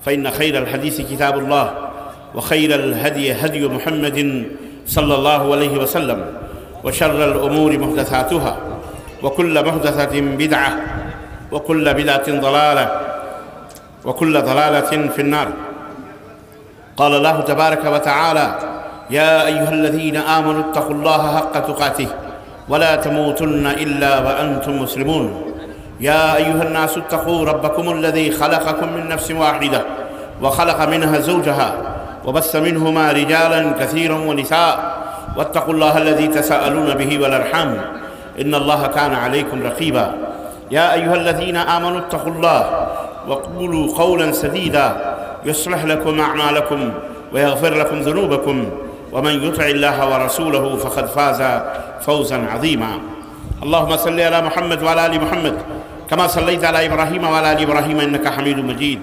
فإن خير الحديث كتاب الله وخير الهدي هدي محمد صلى الله عليه وسلم وشر الأمور محدثاتها وكل محدثة بدعة وكل بدعة ضلالة وكل ضلالة في النار. قال الله تبارك وتعالى: يا أيها الذين آمنوا اتقوا الله حق تقاته ولا تموتن إلا وأنتم مسلمون. يا أيها الناس اتقوا ربكم الذي خلقكم من نفس واحدة وخلق منها زوجها وبث منهما رجالا كثيرا ونساء واتقوا الله الذي تساءلون به والأرحام إن الله كان عليكم رقيبا. يا أيها الذين آمنوا اتقوا الله وقولوا قولا سديدا يصلح لكم أعمالكم ويغفر لكم ذنوبكم ومن يطع الله ورسوله فقد فاز فوزا عظيما. اللهم صل على محمد وعلى آل محمد كما صليت على إبراهيم وعلى آل إبراهيم إنك حميد مجيد.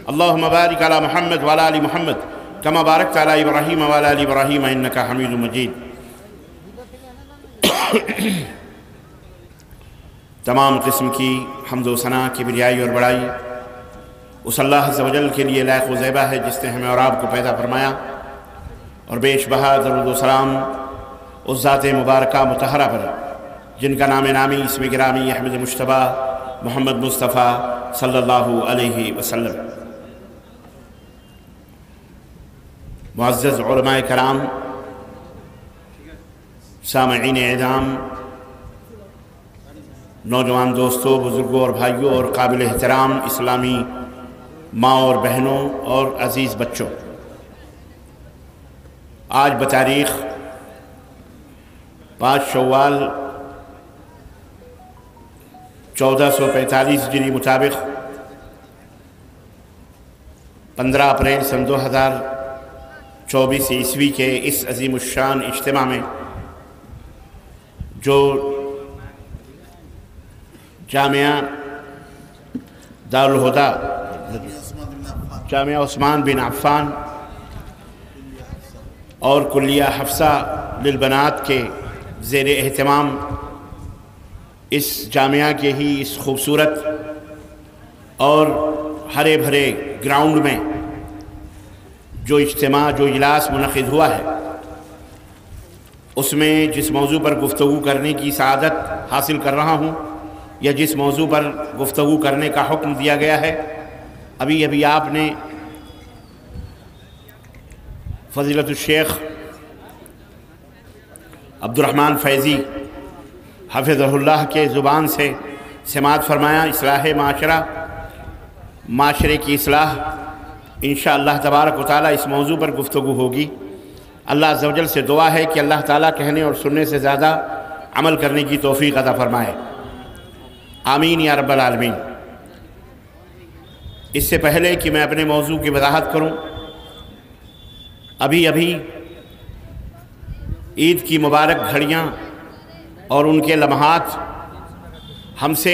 اللهم بارك على محمد وعلى آل محمد كما باركت على إبراهيم وعلى آل إبراهيم إنك حميد مجيد. تمام قسم کی حمد و ثنا کبریائی اور بڑائی اس اللہ عز و جل کے لیے لائق و زیبا ہے جس نے ہمیں اور آپ کو پیدا فرمایا، اور بیش بہا درود و سلام اس ذات مبارکہ مطہرہ پر جن کا نام نامی اسم گرامی احمد مجتبیٰ محمد مصطفیٰ صلی اللہ علیہ وسلم. معزز علماء کرام، سامعین اعظام، نوجوان دوستوں، بزرگوں اور بھائیوں اور قابل احترام اسلامی ماں اور بہنوں اور عزیز بچوں، آج بتاریخ 5 شوال 1445 ہجری مطابق 15 اپریل سن 2024 عیسوی کے اس عظیم الشان اجتماع میں جو جامعہ دارالہدیٰ جامعہ عثمان بن عفان اور کلیہ حفصہ للبنات کے زیر اہتمام اس جامعہ کے ہی اس خوبصورت اور ہرے بھرے گراؤنڈ میں جو اجتماع جو اجلاس منعقد ہوا ہے، اس میں جس موضوع پر گفتگو کرنے کی سعادت حاصل کر رہا ہوں یا جس موضوع پر گفتگو کرنے کا حکم دیا گیا ہے، ابھی آپ نے فضیلت الشیخ عبدالرحمن فیضی حفظہ اللہ کے زبان سے سماعت فرمایا. اصلاح معاشرہ، معاشرے کی اصلاح، انشاءاللہ تبارک و تعالی اس موضوع پر گفتگو ہوگی. اللہ عز و جل سے دعا ہے کہ اللہ تعالیٰ کہنے اور سننے سے زیادہ عمل کرنے کی توفیق عطا فرمائے. آمین یا رب العالمین. اس سے پہلے کہ میں اپنے موضوع کی وضاحت کروں، ابھی عید کی مبارک گھڑیاں اور ان کے لمحات ہم سے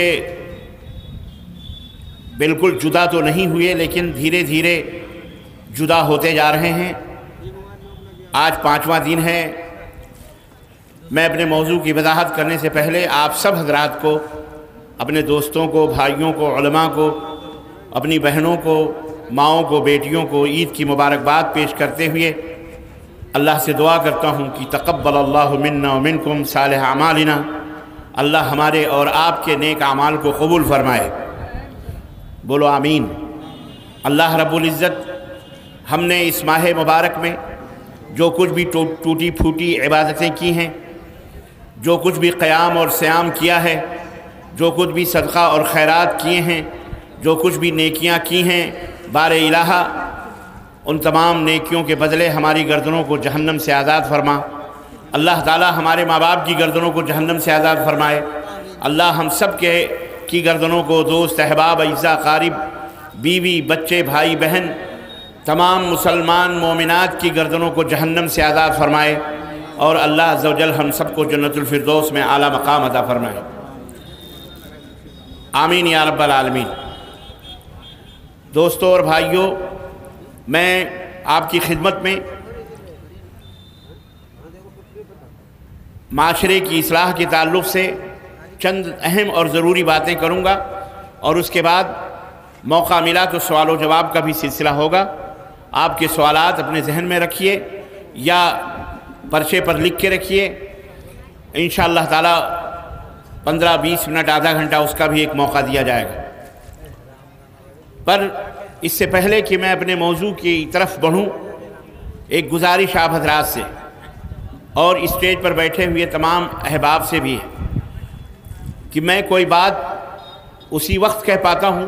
بالکل جدا تو نہیں ہوئے، لیکن دھیرے دھیرے جدا ہوتے جا رہے ہیں. آج 5واں دن ہے. میں اپنے موضوع کی وضاحت کرنے سے پہلے آپ سب حضرات کو، اپنے دوستوں کو، بھائیوں کو، علماء کو، اپنی بہنوں کو، ماؤں کو، بیٹیوں کو عید کی مبارکباد پیش کرتے ہوئے اللہ سے دعا کرتا ہوں کہ تقبل اللہ منا ومنکم صالح اعمالنا، اللہ ہمارے اور آپ کے نیک اعمال کو قبول فرمائے. بولو آمین. اللہ رب العزت ہم نے اس ماہ مبارک میں جو کچھ بھی ٹوٹی پھوٹی عبادتیں کی ہیں، جو کچھ بھی قیام اور صیام کیا ہے، جو کچھ بھی صدقہ اور خیرات کیے ہیں، جو کچھ بھی نیکیاں کی ہیں، بار الہا ان تمام نیکیوں کے بدلے ہماری گردنوں کو جہنم سے آزاد فرما. اللہ تعالی ہمارے ماں باپ کی گردنوں کو جہنم سے آزاد فرمائے. اللہ ہم سب کی گردنوں کو، دوست احباب اعزاء قارب، بیوی بچے بھائی بہن، تمام مسلمان مومنات کی گردنوں کو جہنم سے آزاد فرمائے، اور اللہ عز و جل ہم سب کو جنت الفردوس میں اعلیٰ مقام عطا فرمائے. آمین یا رب العالمین. دوستوں اور بھائیوں، میں آپ کی خدمت میں معاشرے کی اصلاح کے تعلق سے چند اہم اور ضروری باتیں کروں گا، اور اس کے بعد موقع ملا تو سوال و جواب کا بھی سلسلہ ہوگا. آپ کے سوالات اپنے ذہن میں رکھیے یا پرچے پر لکھ کے رکھیے. انشاءاللہ تعالی 15-20 منٹ آدھا گھنٹہ اس کا بھی ایک موقع دیا جائے گا. پر اس سے پہلے کہ میں اپنے موضوع کی طرف بڑھوں، ایک گزارش آپ حضرات سے اور اسٹیج پر بیٹھے ہوئے تمام احباب سے بھی ہے کہ میں کوئی بات اسی وقت کہہ پاتا ہوں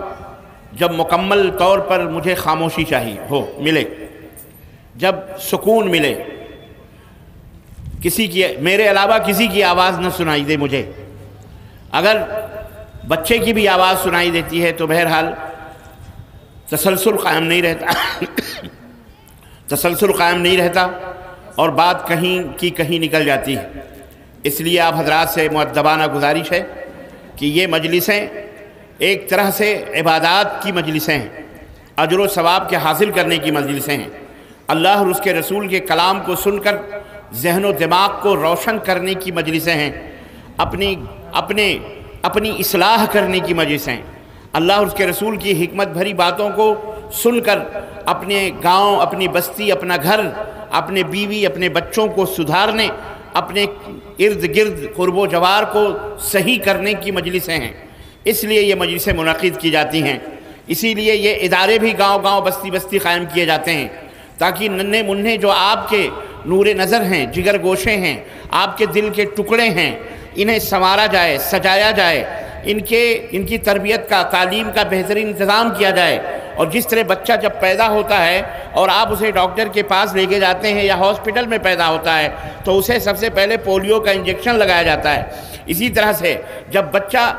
جب مکمل طور پر مجھے خاموشی چاہیے ملے، جب سکون ملے، میرے علاوہ کسی کی آواز نہ سنائی دے مجھے. اگر بچے کی بھی آواز سنائی دیتی ہے تو بہرحال تسلسل قائم نہیں رہتا اور بات کہیں کی کہیں نکل جاتی ہے. اس لیے آپ حضرات سے مؤدبانہ گزارش ہے کہ یہ مجلسیں ایک طرح سے عبادات کی مجلسیں ہیں، اجر و ثواب کے حاصل کرنے کی مجلسیں ہیں، اللہ اور اس کے رسول کے کلام کو سن کر ذہن و دماغ کو روشن کرنے کی مجلسیں ہیں، اپنی اصلاح کرنے کی مجلسیں ہیں، اللہ اور اس کے رسول کی حکمت بھری باتوں کو سن کر اپنے گاؤں، اپنی بستی، اپنا گھر، اپنے بیوی، اپنے بچوں کو سدھارنے، اپنے ارد گرد قرب و جوار کو صحیح کرنے کی مجلسیں ہیں. اس لیے یہ مجلسیں منعقد کی جاتی ہیں. اسی لیے یہ ادارے بھی گاؤں گاؤں بستی بستی قائم کیے جاتے ہیں تاکہ ننھے منھے جو آپ کے نور نظر ہیں، جگر گوشے ہیں، آپ کے دل کے ٹکڑے ہیں، انہیں سنوارا جائے، سجایا جائے، ان کی تربیت کا، تعلیم کا بہترین انتظام کیا جائے. اور جس طرح بچہ جب پیدا ہوتا ہے اور آپ اسے ڈاکٹر کے پاس لے کے جاتے ہیں یا ہاسپٹل میں پیدا ہوتا ہے تو اسے سب سے پہلے پولیو کا انجیکشن لگایا جاتا ہے. اسی طرح سے جب بچہ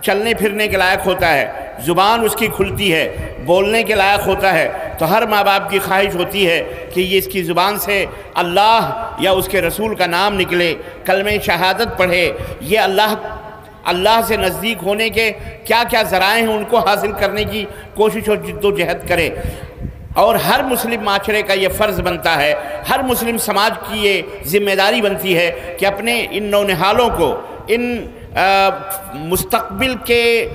چلنے پھرنے کے لائق ہوتا ہے، زبان اس کی کھلتی ہے، بولنے کے لائق ہوتا ہے، تو ہر ماں باپ کی خواہش ہوتی ہے کہ یہ اس کی زبان سے اللہ یا اس کے رسول کا نام نکلے، کلمہ شہادت پڑھے. یہ اللہ سے نزدیک ہونے کے کیا کیا ذرائع ہیں ان کو حاصل کرنے کی کوشش اور جد و جہد کرے. اور ہر مسلم معاشرے کا یہ فرض بنتا ہے، ہر مسلم سماج کی یہ ذمہ داری بنتی ہے کہ اپنے ان نونہالوں کو، ان مستقبل کے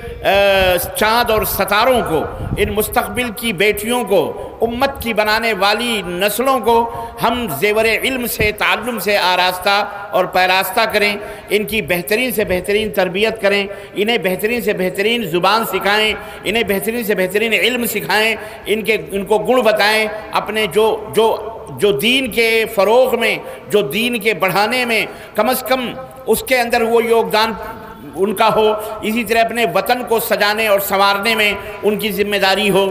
چاند اور ستاروں کو، ان مستقبل کی بیٹیوں کو، امت کی بنانے والی نسلوں کو ہم زیور علم سے، تعلم سے آراستہ اور پیراستہ کریں، ان کی بہترین سے بہترین تربیت کریں، انہیں بہترین سے بہترین زبان سکھائیں، انہیں بہترین سے بہترین علم سکھائیں، ان کو گن بتائیں، اپنے جو دین کے فروغ میں، جو دین کے بڑھانے میں کم از کم اس کے اندر وہ یوگدان ان کا ہو. اسی طرح اپنے وطن کو سجانے اور سنوارنے میں ان کی ذمہ داری ہو.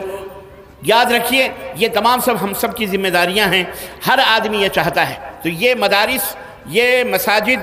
یاد رکھیے یہ تمام ہم سب کی ذمہ داریاں ہیں، ہر آدمی یہ چاہتا ہے. تو یہ مدارس، یہ مساجد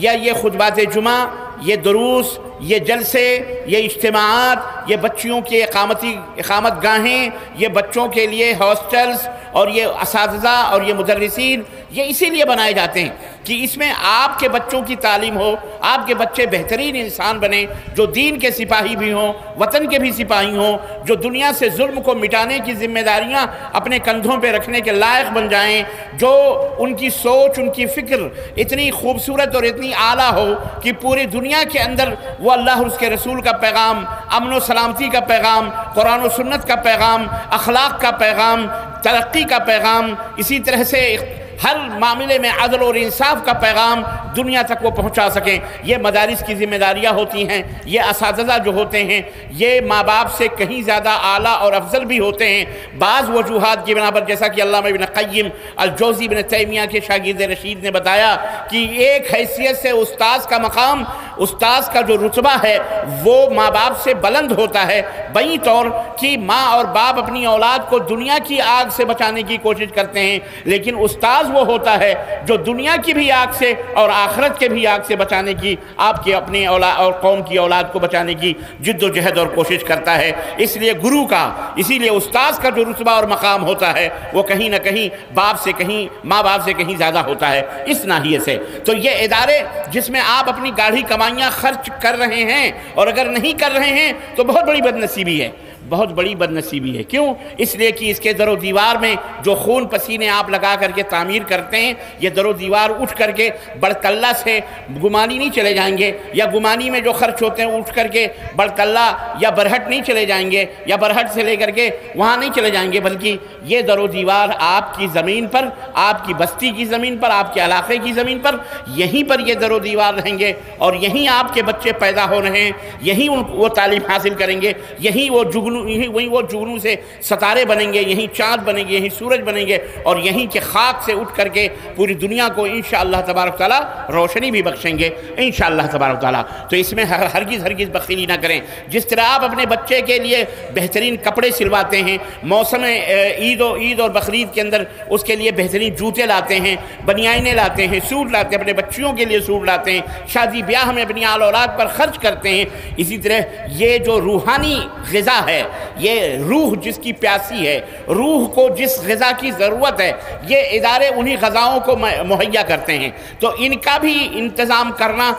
یا یہ خطبات جمعہ، یہ دروس، یہ جلسے، یہ اجتماعات، یہ بچیوں کی اقامت گاہیں، یہ بچوں کے لیے ہاسٹلز اور یہ اساتذہ اور یہ مدرسین، یہ اسی لیے بنائے جاتے ہیں کہ اس میں آپ کے بچوں کی تعلیم ہو، آپ کے بچے بہترین انسان بنیں، جو دین کے سپاہی بھی ہوں، وطن کے بھی سپاہی ہوں، جو دنیا سے ظلم کو مٹانے کی ذمہ داریاں اپنے کندھوں پہ رکھنے کے لائق بن جائیں، جو ان کی سوچ، ان کی فکر اتنی خوبصورت اور اتنی اعلیٰ ہو کہ پوری دنیا کے اندر وہ اللہ اور اس کے رسول کا پیغام، امن و سلامتی کا پیغام، قرآن و سنت کا پیغام، اخلاق کا پیغام، ترقی کا پیغام، اسی طرح سے ہر معاملے میں عدل اور انصاف کا پیغام دنیا تک وہ پہنچا سکیں. یہ مدارس کی ذمہ داریاں ہوتی ہیں. یہ اساتذہ جو ہوتے ہیں یہ ماں باپ سے کہیں زیادہ اعلیٰ اور افضل بھی ہوتے ہیں. بعض وجوہات کی بنا پر، جیسا کہ علامہ ابن قیم الجوزی ابن تیمیہ کے شاگرد رشید نے بتایا کہ ایک حیثیت سے استاذ کا مقام، استاذ کا جو رتبہ ہے وہ ماں باپ سے بلند ہوتا ہے، بئی طور کہ ماں اور باپ اپنی اولاد کو دنیا کی آگ سے بچانے کی کوشش کرتے ہیں، لیکن استاذ وہ ہوتا ہے جو دنیا کی بھی آگ سے اور آخرت کے بھی آگ سے بچانے کی، آپ کی اپنی اولاد اور قوم کی اولاد کو بچانے کی جد و جہد اور کوشش کرتا ہے. اس لیے گرو کا، اسی لیے استاذ کا جو رتبہ اور مقام ہوتا ہے وہ کہیں نہ کہیں باپ سے، کہیں ماں باپ سے کہیں زیادہ ہوتا ہے اس ناحیے سے. تو یہ ادارے جس میں آپ اپنی گاڑھی کمائیاں خرچ کر رہے ہیں، اور اگر نہیں کر رہے ہیں تو بہت بڑی بد نصیبی ہے، بہت بڑی بدنصیبی ہے۔ کیوں؟ اس لیے کہ اس کے در و دیوار میں جو خون پسینے آپ لگا کر کے تعمیر کرتے ہیں، یہ در و دیوار اٹھ کر کے بڑکلہ سے گمانی نہیں چلے جائیں گے، یا گمانی میں جو خرچ ہوتے ہیں اٹھ کر کے بڑکلہ یا برہٹ نہیں چلے جائیں گے، یا برہٹ سے لے کر کے وہاں نہیں چلے جائیں گے، بلکہ یہ در و دیوار آپ کی زمین پر، آپ کی بستی کی زمین پر، آپ کے علاقے کی زمین پر، یہیں پر یہ در و دیوار رہیں گے، اور یہیں آپ کے بچے پیدا ہو رہے ہیں، یہیں وہ تعلیم حاصل کریں گے، یہیں وہ جگنوں سے ستارے بنیں گے، یہیں چاند بنیں گے، یہیں سورج بنیں گے، اور یہیں کے خاک سے اٹھ کر کے پوری دنیا کو انشاءاللہ تبارک تعالیٰ روشنی بھی بخشیں گے انشاءاللہ تبارک تعالیٰ۔ تو اس میں ہرگز بخیلی نہ کریں۔ جس طرح آپ اپنے بچے کے لیے بہترین کپڑے سلواتے ہیں، موسم عید اور بقرعید کے اندر اس کے لیے بہترین جوتے لاتے ہیں، بنیانیں لاتے ہیں، سوٹ لاتے ہیں، اپنے بچیوں کے لیے سوٹ لاتے ہیں، شادی بیاہ میں اپنی آل اولاد پر خرچ کرتے ہیں، اسی طرح یہ جو روحانی غذا ہے، یہ روح جس کی پیاسی ہے، روح کو جس غذا کی ضرورت ہے، یہ ادارے انہی غذاؤں کو مہیا کرتے ہیں۔ تو ان کا بھی انتظام کرنا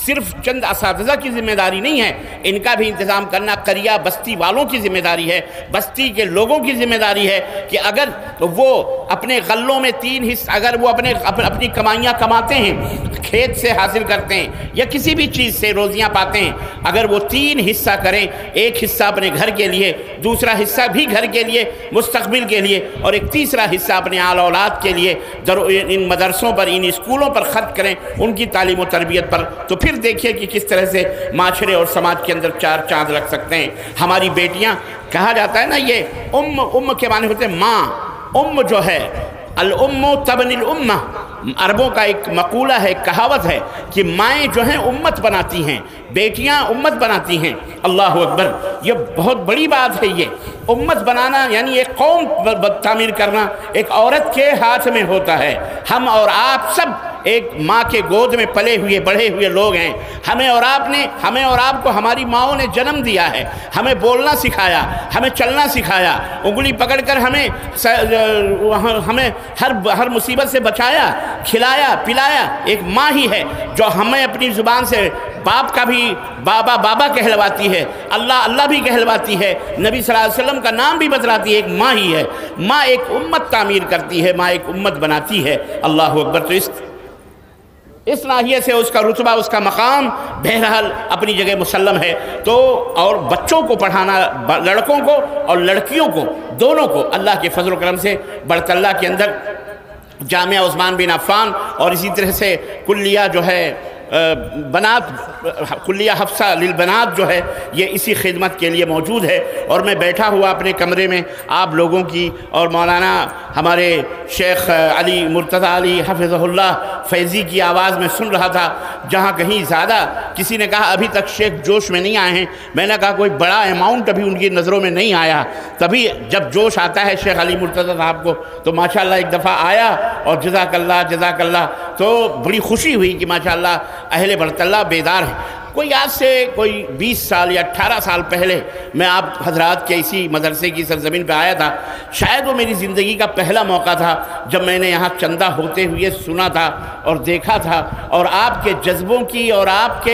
صرف چند اساتذہ کی ذمہ داری نہیں ہے، ان کا بھی انتظام کرنا قریہ بستی والوں کی ذمہ داری ہے، بستی کے لوگوں کی ذمہ داری ہے کہ اگر وہ اپنے غلوں میں 3 حصہ، اگر وہ اپنی کمائیاں کماتے ہیں، کھیت سے حاصل کرتے ہیں یا کسی بھی چیز سے روزیاں پاتے ہیں، اگر وہ 3 حصہ کریں، ایک حصہ اپنے گھر کے لیے، دوسرا حصہ بھی گھر کے لیے مستقبل کے لیے، اور ایک تیسرا حصہ اپنے آل اولاد کے لیے ان مدرسوں پر، ان اسکولوں پر خرچ کریں، ان کی تعلیم و تربیت پر، تو پھر دیکھیے کہ کس طرح سے معاشرے اور سماج کے اندر 4 چاند لگ سکتے ہیں۔ ہماری بیٹیاں، کہا جاتا ہے نا، یہ ام کے معنی ہوتے ہیں ماں، ام جو ہے، الام تبنی الامہ، عربوں کا ایک مقولہ ہے، ایک کہاوت ہے کہ مائیں جو ہیں امت بناتی ہیں، بیٹیاں امت بناتی ہیں۔ اللہ اکبر، یہ بہت بڑی بات ہے۔ یہ امت بنانا یعنی ایک قوم تعمیر کرنا ایک عورت کے ہاتھ میں ہوتا ہے۔ ہم اور آپ سب ایک ماں کے گود میں پلے ہوئے بڑھے ہوئے لوگ ہیں۔ ہمیں اور آپ کو ہماری ماؤں نے جنم دیا ہے، ہمیں بولنا سکھایا، ہمیں چلنا سکھایا، انگلی پکڑ کر ہمیں ہر مصیبت سے بچایا، کھلایا پلایا ایک ماں ہی ہے، جو ہمیں اپنی زبان سے باپ کا بھی بابا کہلواتی ہے، اللہ بھی کہلواتی ہے، نبی صلی اللہ علیہ وسلم کا نام بھی بتلاتی ہے، ایک ماں ہی ہے۔ ماں ایک امت تعمیر کرتی ہے، ماں ایک امت بناتی ہے۔ اللہ اکبر۔ تو اس ناحیے سے اس کا رتبہ، اس کا مقام بہرحال اپنی جگہ مسلم ہے۔ تو اور بچوں کو پڑھانا، لڑکوں کو اور لڑکیوں کو، دونوں کو اللہ کے فضل و کرم سے بڑکلہ کے اندر جامعہ عثمان بن عفان اور اسی طرح سے کلیہ جو ہے کلیہ حفصہ للبنات جو ہے، یہ اسی خدمت کے لیے موجود ہے۔ اور میں بیٹھا ہوا اپنے کمرے میں آپ لوگوں کی اور مولانا ہمارے شیخ علی مرتضی علی حفظہ اللہ فیضی کی آواز میں سن رہا تھا، جہاں کہیں زیادہ کسی نے کہا ابھی تک شیخ جوش میں نہیں آئے ہیں، میں نے کہا کوئی بڑا اماؤنٹ ابھی ان کی نظروں میں نہیں آیا، تبھی جب جوش آتا ہے شیخ علی مرتضی صاحب کو تو ماشاءاللہ ایک دفعہ آیا، اور جزاک اللہ تو بڑی خوشی ہوئی کہ ماشاءاللہ اہل بڑکلہ بیدار ہیں۔ کوئی آج سے کوئی 20 سال یا 18 سال پہلے میں آپ حضرات کے اسی مدرسے کی سرزمین پہ آیا تھا، شاید وہ میری زندگی کا پہلا موقع تھا جب میں نے یہاں چندہ ہوتے ہوئے سنا تھا اور دیکھا تھا، اور آپ کے جذبوں کی اور آپ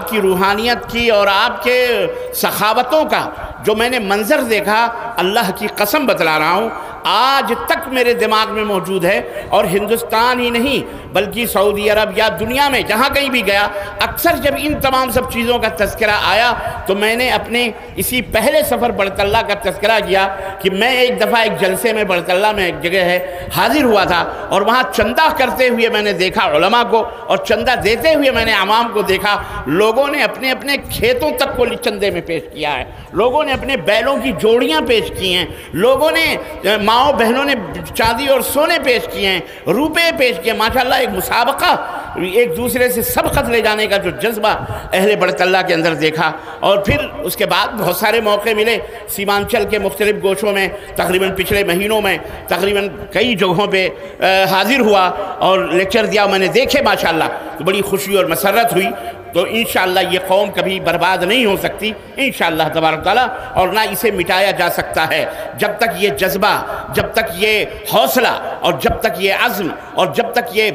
کی روحانیت کی اور آپ کے سخاوتوں کا جو میں نے منظر دیکھا، اللہ کی قسم بتلا رہا ہوں، آج تک میرے دماغ میں موجود ہے۔ اور ہندوستان ہی نہیں بلکہ سعودی عرب یا دنیا میں جہاں کہیں بھی گیا، اکثر جب ان تمام سب چیزوں کا تذکرہ آیا تو میں نے اپنے اسی پہلے سفر بڑکلہ کا تذکرہ کیا کہ میں ایک دفعہ ایک جلسے میں بڑکلہ میں ایک جگہ ہے حاضر ہوا تھا، اور وہاں چندہ کرتے ہوئے میں نے دیکھا علماء کو، اور چندہ دیتے ہوئے میں نے عوام کو دیکھا۔ لوگوں نے اپنے اپنے کھیتوں تک کو چندے میں پیش کیا ہے، لوگوں نے اپنے بیلوں کی جوڑیاں پیش کی ہیں، لوگوں نے ماؤں بہنوں نے چاندی اور سونے پیش کیے ہیں، روپے پیش کیے، ماشاءاللہ ایک مسابقہ، ایک دوسرے سے سبقت لے جانے کا جو جذبہ اہل بڑکلہ کے اندر دیکھا۔ اور پھر اس کے بعد بہت سارے موقع ملے سیمانچل کے مختلف گوشوں میں، تقریباً پچھلے مہینوں میں تقریباً کئی جگہوں پہ حاضر ہوا اور لیکچر دیا، میں نے دیکھے ماشاءاللہ، تو بڑی خوشی اور مسرت ہوئی۔ تو انشاءاللہ یہ قوم کبھی برباد نہیں ہو سکتی انشاءاللہ تبارک تعالیٰ، اور نہ اسے مٹایا جا سکتا ہے جب تک یہ جذبہ، جب تک یہ حوصلہ، اور جب تک یہ عزم، اور جب تک یہ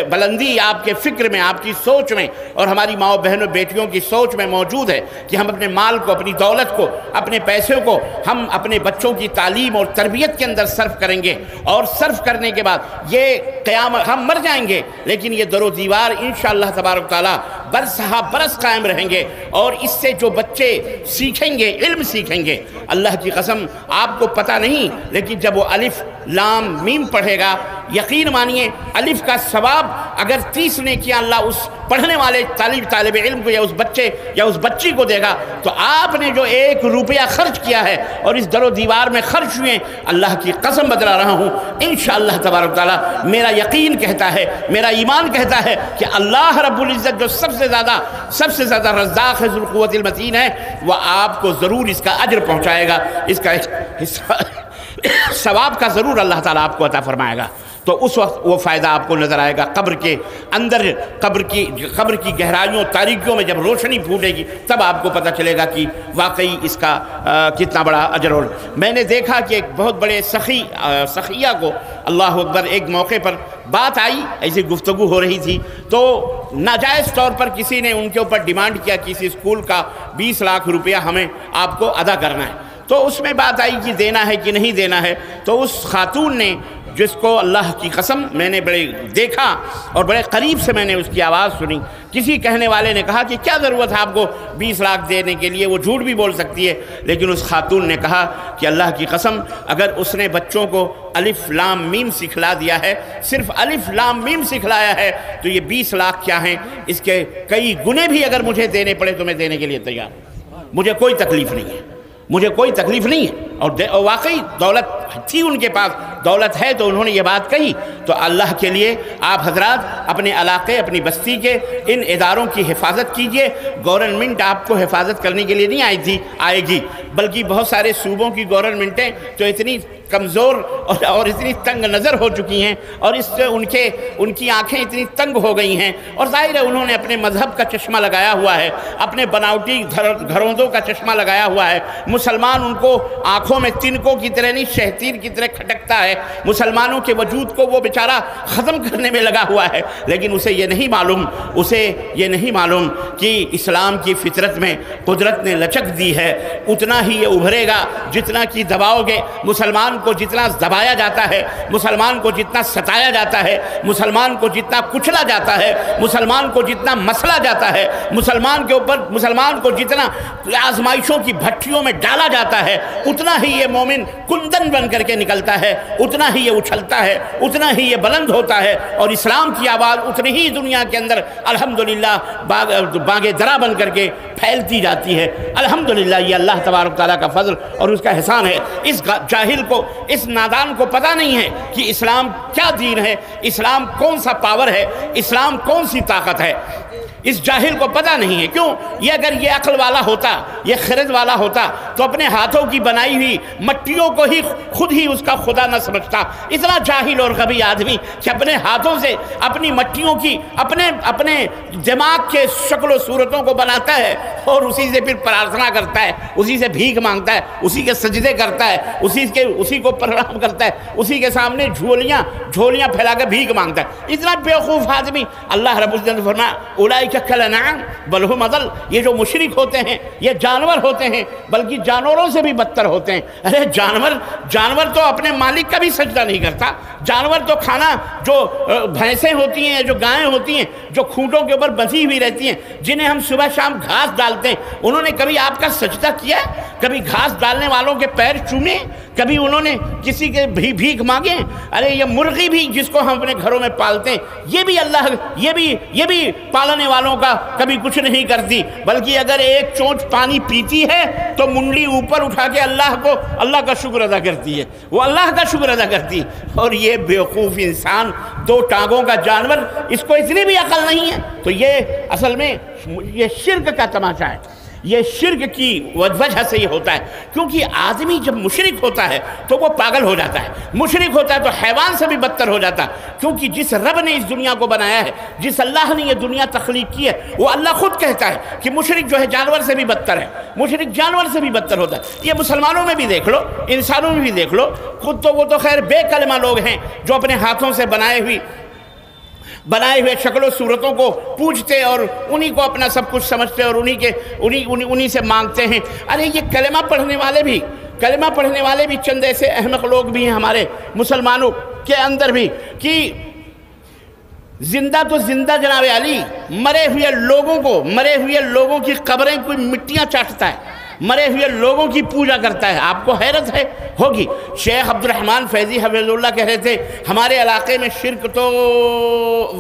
بلندی آپ کے فکر میں، آپ کی سوچ میں، اور ہماری ماؤں بہنوں بیٹیوں کی سوچ میں موجود ہے کہ ہم اپنے مال کو، اپنی دولت کو، اپنے پیسوں کو ہم اپنے بچوں کی تعلیم اور تربیت کے اندر صرف کریں گے، اور صرف کرنے کے بعد یہ قیامت، ہم مر جائیں گے لیکن یہ در و دیوار انشاءاللہ تبارک تعالیٰ برسہ برس قائم رہیں گے، اور اس سے جو بچے سیکھیں گے، علم سیکھیں گے، اللہ کی قسم آپ کو پتہ نہیں، لیکن جب وہ الف لام میم پڑھے گا، یقین مانیے الف کا ثواب اگر 30 نیکیاں اللہ اس پڑھنے والے طالب علم کو یا اس بچے یا اس بچی کو دے گا، تو آپ نے جو 1 روپیہ خرچ کیا ہے اور اس در و دیوار میں خرچ ہوئے، اللہ کی قسم بتلا رہا ہوں انشاءاللہ تبارک تعالیٰ، میرا یقین کہتا ہے، میرا ایمان کہتا ہے کہ اللہ رب العزت جو سب سے زیادہ رزاق ہے، ذو القوت المتین ہے، وہ آپ کو ضرور اس کا اجر پہنچائے گا، اس کا ثواب کا ضرور اللہ تعالیٰ آپ کو عطا فرمائے گا۔ تو اس وقت وہ فائدہ آپ کو نظر آئے گا قبر کے اندر، قبر کی گہرائیوں، تاریکیوں میں جب روشنی پھوٹے گی تب آپ کو پتہ چلے گا کہ واقعی اس کا کتنا بڑا اجر ہو۔ میں نے دیکھا کہ ایک بہت بڑے سخیہ کو، اللہ اکبر، ایک موقع پر بات آئی، ایسی گفتگو ہو رہی تھی، تو ناجائز طور پر کسی نے ان کے اوپر ڈیمانڈ کیا کہ کسی اسکول کا 20 لاکھ روپیہ ہمیں آپ کو ادا کرنا ہے۔ تو اس میں بات آئی کہ دینا ہے کہ نہیں دینا ہے، تو اس خاتون نے، جس کو اللہ کی قسم میں نے بڑے دیکھا اور بڑے قریب سے میں نے اس کی آواز سنی، کسی کہنے والے نے کہا کہ کیا ضرورت ہے آپ کو 20 لاکھ دینے کے لیے، وہ جھوٹ بھی بول سکتی ہے، لیکن اس خاتون نے کہا کہ اللہ کی قسم اگر اس نے بچوں کو الف لام میم سکھلا دیا ہے، صرف الف لام میم سکھلایا ہے، تو یہ 20 لاکھ کیا ہیں، اس کے کئی گنے بھی اگر مجھے دینے پڑے تو میں دینے کے لیے تیار ہوں، مجھے کوئی تکلیف نہیں ہے، مجھے کوئی تکلیف نہیں ہے۔ اور واقعی دولت تھی ان کے پاس، دولت ہے تو انہوں نے یہ بات کہی۔ تو اللہ کے لیے آپ حضرات اپنے علاقے، اپنی بستی کے ان اداروں کی حفاظت کیجئے۔ گورنمنٹ آپ کو حفاظت کرنے کے لیے نہیں آئے گی، بلکہ بہت سارے صوبوں کی گورنمنٹیں جو اتنی کمزور اور اتنی تنگ نظر ہو چکی ہیں، اور اس سے ان کی آنکھیں اتنی تنگ ہو گئی ہیں، اور ظاہر ہے انہوں نے اپنے مذہب کا چشمہ لگایا ہوا ہے، اپنے بناوٹی گھروندوں کا چشمہ لگایا ہوا ہے۔ مسلمان ان کو آنکھوں میں تنکوں کی طرح نہیں، شہتیر کی طرح کھٹکتا ہے، مسلمانوں کے وجود کو وہ بیچارہ ختم کرنے میں لگا ہوا ہے، لیکن اسے یہ نہیں معلوم کہ اسلام کی فطرت میں قدرت نے لچک دی ہے، اتنا ہی یہ ابھرے گا جتنا کہ دباؤ گے۔ مسلمان کو جتنا دبایا جاتا ہے، مسلمان کو جتنا ستایا جاتا ہے، مسلمان کو جتنا کچلا جاتا ہے، مسلمان کو جتنا مسلا جاتا ہے، مسلمان کو جتنا آزمائشوں کی بھٹیوں میں ڈالا جاتا ہے، اتنا ہی یہ مومن کندن بن کر کے نکلتا ہے، اتنا ہی یہ اچھلتا ہے، اتنا ہی یہ بلند ہوتا ہے، اور اسلام کی آواز اتنی ہی دنیا کے اندر الحمدللہ باغ درا بن کر کے پھیلتی جاتی ہے۔ الحمدللہ یہ اللہ تبارک تعالیٰ کا فضل اور اس کا احسان ہے۔ اس جاہل کو، اس نادان کو پتہ نہیں ہے کہ اسلام کیا دین ہے، اسلام کون سا پاور ہے، اسلام کون سی طاقت ہے، اس جاہل کو پتہ نہیں ہے۔ کیوں؟ یہ اگر یہ عقل والا ہوتا، یہ خرد والا ہوتا تو اپنے ہاتھوں کی بنائی ہوئی مٹیوں کو ہی خود ہی اس کا خدا نہ سمجھتا۔ اتنا جاہل اور غبی آدمی کہ اپنے ہاتھوں سے اپنی مٹیوں کی اپنے دماغ کے شکل و صورتوں کو بناتا ہے، اور اسی سے پھر پرارتھنا کرتا ہے، اسی سے بھیک مانگتا ہے، اسی کے سجدے کرتا ہے، اسی کو پرنام کرتا ہے، اسی کے سامنے جھولیاں پھیلا کر بھیک مانگتا ہے۔ اتنا بیوقوف آدمی، اللہ رب العزت نے فرمایا اولئک کالانعام بل هم اضل، یہ جو مشرک ہوتے ہیں یہ جانور ہوتے ہیں، بلکہ جانوروں سے بھی بدتر ہوتے ہیں۔ ارے جانور تو اپنے مالک کا بھی سجدہ نہیں کرتا، جانور تو کھانا، جو بھینسیں ہوتی ہیں، جو گائیں ہوتی ہیں، جو کھوٹوں کے اوپر بندھی ہوئی رہتی ہیں، جنہیں ہم صبح شام گھاس ڈالتے ہیں، انہوں نے کبھی آپ کا سجدہ کیا ہے؟ کبھی گھاس ڈالنے والوں کے پیر چومے؟ کبھی انہوں نے کسی کے بھیک مانگے؟ ارے یہ مرغی بھی جس کو ہم اپنے گھروں میں پالتے ہیں، یہ بھی پالنے والوں کا کبھی کچھ نہیں کرتی، بلکہ اگر ایک چونچ پانی پیتی ہے تو منڈلی اوپر اٹھا کے اللہ کا شکر ادا کرتی ہے، وہ اللہ کا شکر ادا کرتی ہے۔ اور یہ بیوقوف انسان، 2 ٹانگوں کا جانور، اس کو اتنی بھی عقل نہیں ہے۔ تو یہ اصل میں یہ شرک کا تماشا ہے۔ یہ شرک کی وجہ سے یہ ہوتا ہے، کیونکہ آدمی جب مشرک ہوتا ہے تو وہ پاگل ہو جاتا ہے، مشرک ہوتا ہے تو حیوان سے بھی بدتر ہو جاتا ہے، کیونکہ جس رب نے اس دنیا کو بنایا ہے، جس اللہ نے یہ دنیا تخلیق کی ہے، وہ اللہ خود کہتا ہے کہ مشرک جو ہے جانور سے بھی بدتر ہے، مشرک جانور سے بھی بدتر ہوتا ہے۔ یہ مسلمانوں میں بھی دیکھ لو، انسانوں میں بھی دیکھ لو، خود تو وہ تو خیر بے کلمہ لوگ ہیں جو اپنے ہاتھوں سے بنائے ہوئے شکل و صورتوں کو پوجتے اور انہی کو اپنا سب کچھ سمجھتے اور انہی سے مانگتے ہیں۔ ارے یہ کلمہ پڑھنے والے بھی چند ایسے احمق لوگ بھی ہیں ہمارے مسلمانوں کے اندر بھی کہ زندہ تو زندہ جناب علی، مرے ہوئے لوگوں کی قبریں کوئی مٹیاں چاٹتا ہے، مرے ہوئے لوگوں کی پوجا کرتا ہے۔ آپ کو حیرت ہوگی، شیخ عبد الرحمن فیضی حفظہ اللہ کہہ رہے تھے ہمارے علاقے میں شرک تو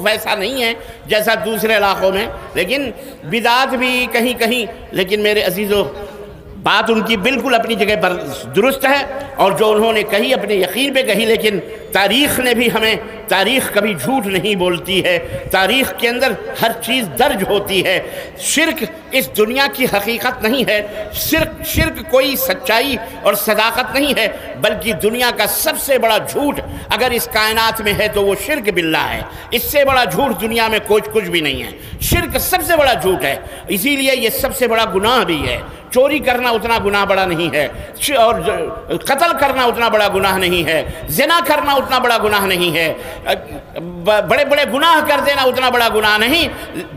ویسا نہیں ہے جیسا دوسرے علاقوں میں، لیکن بدعات بھی کہیں کہیں، لیکن میرے عزیزو بات ان کی بالکل اپنی جگہ پر درست ہے، اور جو انہوں نے کہی اپنے یقین پہ کہی، لیکن تاریخ نے بھی ہمیں، تاریخ کبھی جھوٹ نہیں بولتی ہے، تاریخ کے اندر ہر چیز درج ہوتی ہے۔ شرک اس دنیا کی حقیقت نہیں ہے، شرک کوئی سچائی اور صداقت نہیں ہے، بلکہ دنیا کا سب سے بڑا جھوٹ اگر اس کائنات میں ہے تو وہ شرک باللہ ہے۔ اس سے بڑا جھوٹ دنیا میں کچھ بھی نہیں ہے، شرک سب سے بڑا جھوٹ ہے، اسی لیے یہ سب سے بڑا گناہ بھی ہے۔ چوری کرنا اتنا گناہ بڑا نہیں ہے، اور قتل کرنا اتنا بڑا گناہ نہیں ہے، زنا کرنا اتنا بڑا گناہ نہیں ہے، بڑے بڑے گناہ کر دینا اتنا بڑا گناہ نہیں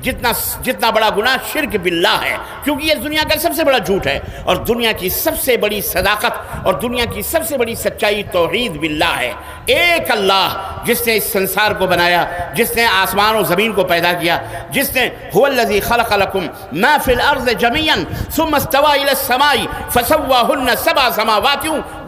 جتنا بڑا گناہ شرک باللہ ہے، کیونکہ یہ دنیا کا سب سے بڑا جھوٹ ہے، اور دنیا کی سب سے بڑی صداقت اور دنیا کی سب سے بڑی سچائی توحید باللہ ہے۔ ایک اللہ جس نے اس سنسار کو بنایا، جس نے آسمان و زمین کو پیدا کیا، جس نے هو الذی خلق لکم ما فی الارض جميعا ثم استوى إلى السماء فسواهن سبع سماوات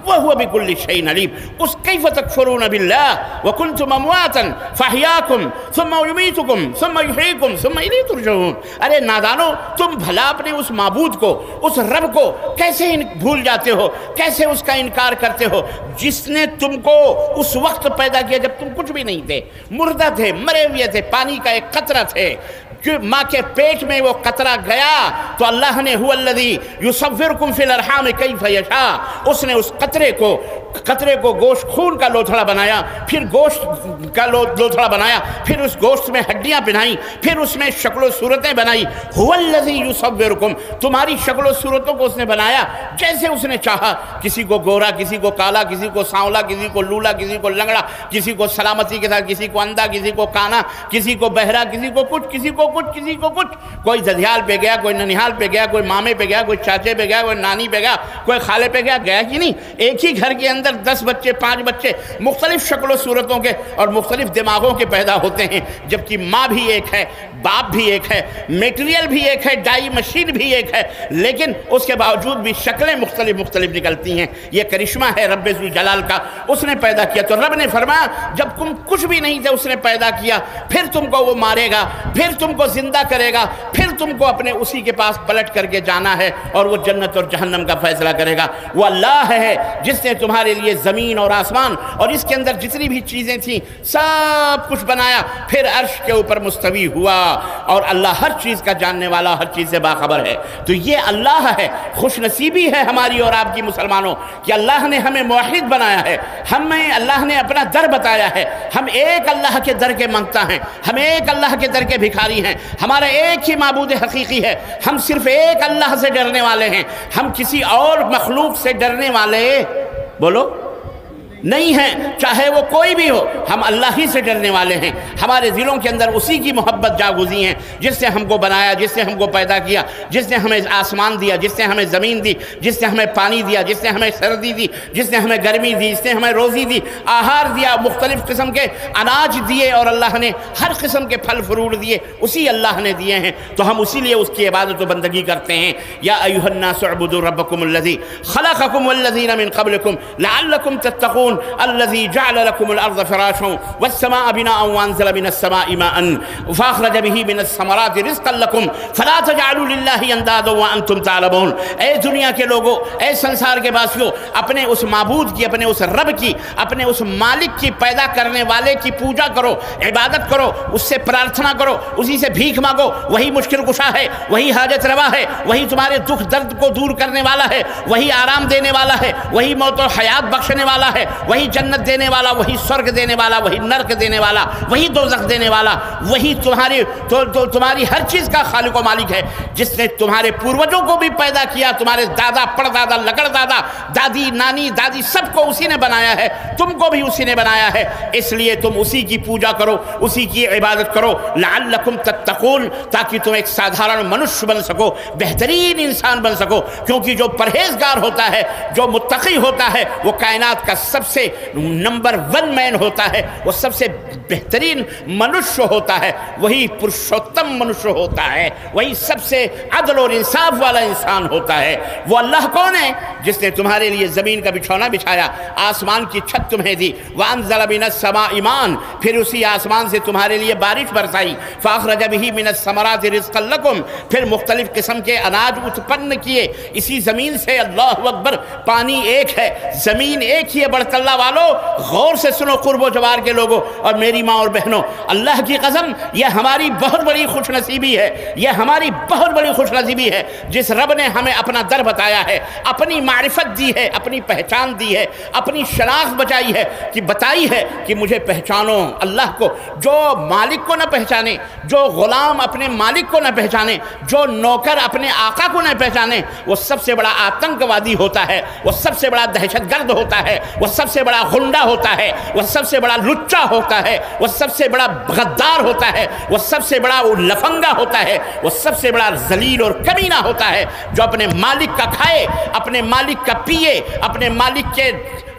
وهو بكل شيء عليم۔ اس كيف تكفرون بالله وكنتم امواتا فاحياكم ثم يميتكم ثم يحييكم ثم إليه ترجعون۔ ارے نادانو، تم بھلا اپنے اس معبود کو، اس رب کو کیسے بھول جاتے ہو، کیسے اس کا انکار کرتے ہو جس نے تم کو اس وقت پیدا کیا جب تم کچھ بھی نہیں تھے، مردہ تھے، مرے ہوئے تھے، پانی کا ایک قطرہ تھے۔ ماں کے پیٹ میں وہ قطرہ گیا تو اللہ نے هو الذی یصورکم فی الارحام کیف یشاء، اس نے اس قطرے کو گوشت خون کا لوتھڑا بنایا، پھر گوشت کا لوتھڑا بنایا، پھر اس گوشت میں ہڈیاں پہنائیں، پھر اس میں شکل و صورتیں بنائی۔ هو الذی یصورکم، تمہاری شکل و صورتوں کو اس نے بنایا جیسے اس نے چاہا، کسی کو گورا، کسی کو کالا، کسی کو سانولا، کسی کو لولا، کسی کو لنگڑا، کسی کو سلامتی کے ساتھ، کسی کو اندھا، کسی کو کانا، کسی کو بہرا، کسی کو کچھ، کسی کو کچھ، کوئی ددھیال پہ گیا، کوئی ننیحال پہ گیا، کوئی مامے پہ گیا، کوئی چاچے پہ گیا، کوئی نانی پہ گیا، کوئی خالے پہ گیا کہ نہیں؟ ایک ہی گھر کے اندر 10 بچے، 5 بچے مختلف شکل و صورتوں کے اور مختلف دماغوں کے پیدا ہوتے ہیں، جبکہ ماں بھی ایک ہے، باپ بھی ایک ہے، میٹیریل بھی ایک ہے، ڈائی مشین بھی ایک ہے، لیکن اس کے باوجود بھی شکلیں مختلف نکلتی ہیں۔ یہ کرشمہ ہے رب ذوالجلال کا، اس نے پیدا کیا۔ تو رب نے فرمایا جب تم کچھ بھی نہیں تھے اس نے پیدا کیا، پھر تم کو وہ مارے گا، پھر تم کو زندہ کرے گا، پھر تم کو اپنے اسی کے پاس پلٹ کر کے جانا ہے، اور وہ جنت اور جہنم کا فیصلہ کرے گا۔ وہ اللہ ہے جس نے تمہارے لیے زمین اور آسمان اور اس کے اندر جتنی بھی چیزیں تھیں سب کچھ بنایا، پھر عرش کے اوپر مستوی ہوا، اور اللہ ہر چیز کا جاننے والا، ہر چیز سے باخبر ہے۔ تو یہ اللہ ہے۔ خوش نصیبی ہے ہماری اور آپ کی مسلمانوں کہ اللہ نے ہمیں موحد بنایا ہے، ہمیں اللہ نے اپنا در بتایا ہے، ہم ایک اللہ کے در کے منگتا ہیں، ہم ایک اللہ کے در کے بھکاری ہیں، ہمارا ایک ہی معبود حقیقی ہے، ہم صرف ایک اللہ سے ڈرنے والے ہیں، ہم کسی اور مخلوق سے ڈرنے والے بولو نہیں ہیں، چاہے وہ کوئی بھی ہو، ہم اللہ ہی سے ڈرنے والے ہیں۔ ہمارے دلوں کے اندر اسی کی محبت جاگزی ہے جس نے ہم کو بنایا، جس نے ہم کو پیدا کیا، جس نے ہمیں آسمان دیا، جس نے ہمیں زمین دی، جس نے ہمیں پانی دیا، جس نے ہمیں سردی دی، جس نے ہمیں گرمی دی، جس نے ہمیں روزی دی، آہار دیا، مختلف قسم کے اناج دیے، اور اللہ نے ہر قسم کے پھل فروٹ دیے، اسی اللہ نے دیے ہیں، تو ہم اسی لیے اس کی عبادت و بندگی کرتے ہیں۔ یا ایھا الناس اعبدوا ربکم الذی خلقکم والذین من قبلکم لعلکم تتقون۔ تتقون الذي جعل لكم الأرض فراشا والسماء بناء وأنزل من السماء ماء فأخرج به من الثمرات رزقا لكم فلا تجعلوا لله اندادا وأنتم تعلمون۔ اے دنیا کے لوگوں، اے سنسار کے باسیوں، اپنے اس معبود کی، اپنے اس رب کی، اپنے اس مالک کی، پیدا کرنے والے کی پوجا کرو، عبادت کرو، اس سے پرارتھنا کرو، اسی سے بھیک مانگو۔ وہی مشکل کشا ہے، وہی حاجت روا ہے، وہی تمہارے دکھ درد کو دور کرنے والا ہے، وہی آرام دینے والا ہے، وہی موت و حیات بخشنے والا ہے، وہی جنت دینے والا، وہی سرگ دینے والا، وہی نرک دینے والا، وہی دوزخ دینے والا، وہی تمہاری ہر چیز کا خالق و مالک ہے، جس نے تمہارے پوروجوں کو بھی پیدا کیا، تمہارے دادا پردادا لکڑ دادا دادی نانی دادی سب کو اسی نے بنایا ہے، تم کو بھی اسی نے بنایا ہے، اس لیے تم اسی کی پوجا کرو، اسی کی عبادت کرو، لعلکم تتقون، تاکہ تم ایک سادھارن منش بن سکو، بہترین انسان بن سکو، کیونکہ جو پرہیزگار ہوتا ہے، جو متقی ہوتا ہے، وہ کائنات کا سب سے نمبر 1 مین ہوتا ہے، وہ سب سے بہترین منش ہوتا ہے، وہی پرشوتم منش ہوتا ہے، وہی سب سے عدل اور انصاف والا انسان ہوتا ہے۔ وہ اللہ کون ہے؟ جس نے تمہارے لیے زمین کا بچھونا بچھایا، آسمان کی چھت تمہیں دی، وَأَنزَلَ مِنَ السَّمَاءِ مَاءً، پھر اسی آسمان سے تمہارے لیے بارش برسائی، فَأَخْرَجَ بِهِ مِنَ الثَّمَرَاتِ رِزْقًا لَكُمْ، پھر مختلف قسم کے اناج اتپن کیے اسی زمین سے۔ اللہ اکبر، پانی ایک ہے، زمین ایک ہی ہے، بڑھ اللہ والو غور سے سنو قرب و جوار کے لوگوں اور میری ماں اور بہنوں، اللہ کی قسم یہ ہماری بہت بڑی خوش نصیبی ہے، یہ ہماری بہت بڑی خوش نصیبی ہے جس رب نے ہمیں اپنا در بتایا ہے، اپنی معرفت دی ہے، اپنی پہچان دی ہے، اپنی شناخت بتائی ہے کہ مجھے پہچانو اللہ کو۔ جو مالک کو نہ پہچانے، جو غلام اپنے مالک کو نہ پہچانے، جو نوکر اپنے آقا کو نہ پہچانے، وہ سب سے بڑا آتنکوادی ہوتا ہے، وہ سب سے بڑا دہشت گرد ہوتا ہے، وہ سب سے بڑا غنڈہ ہوتا ہے، وہ سب سے بڑا لچا ہوتا ہے، وہ سب سے بڑا غدار ہوتا ہے، وہ سب سے بڑا لفنگا ہوتا ہے، وہ سب سے بڑا ذلیل اور کمینہ ہوتا ہے، جو اپنے مالک کا کھائے، اپنے مالک کا پیے، اپنے مالک کے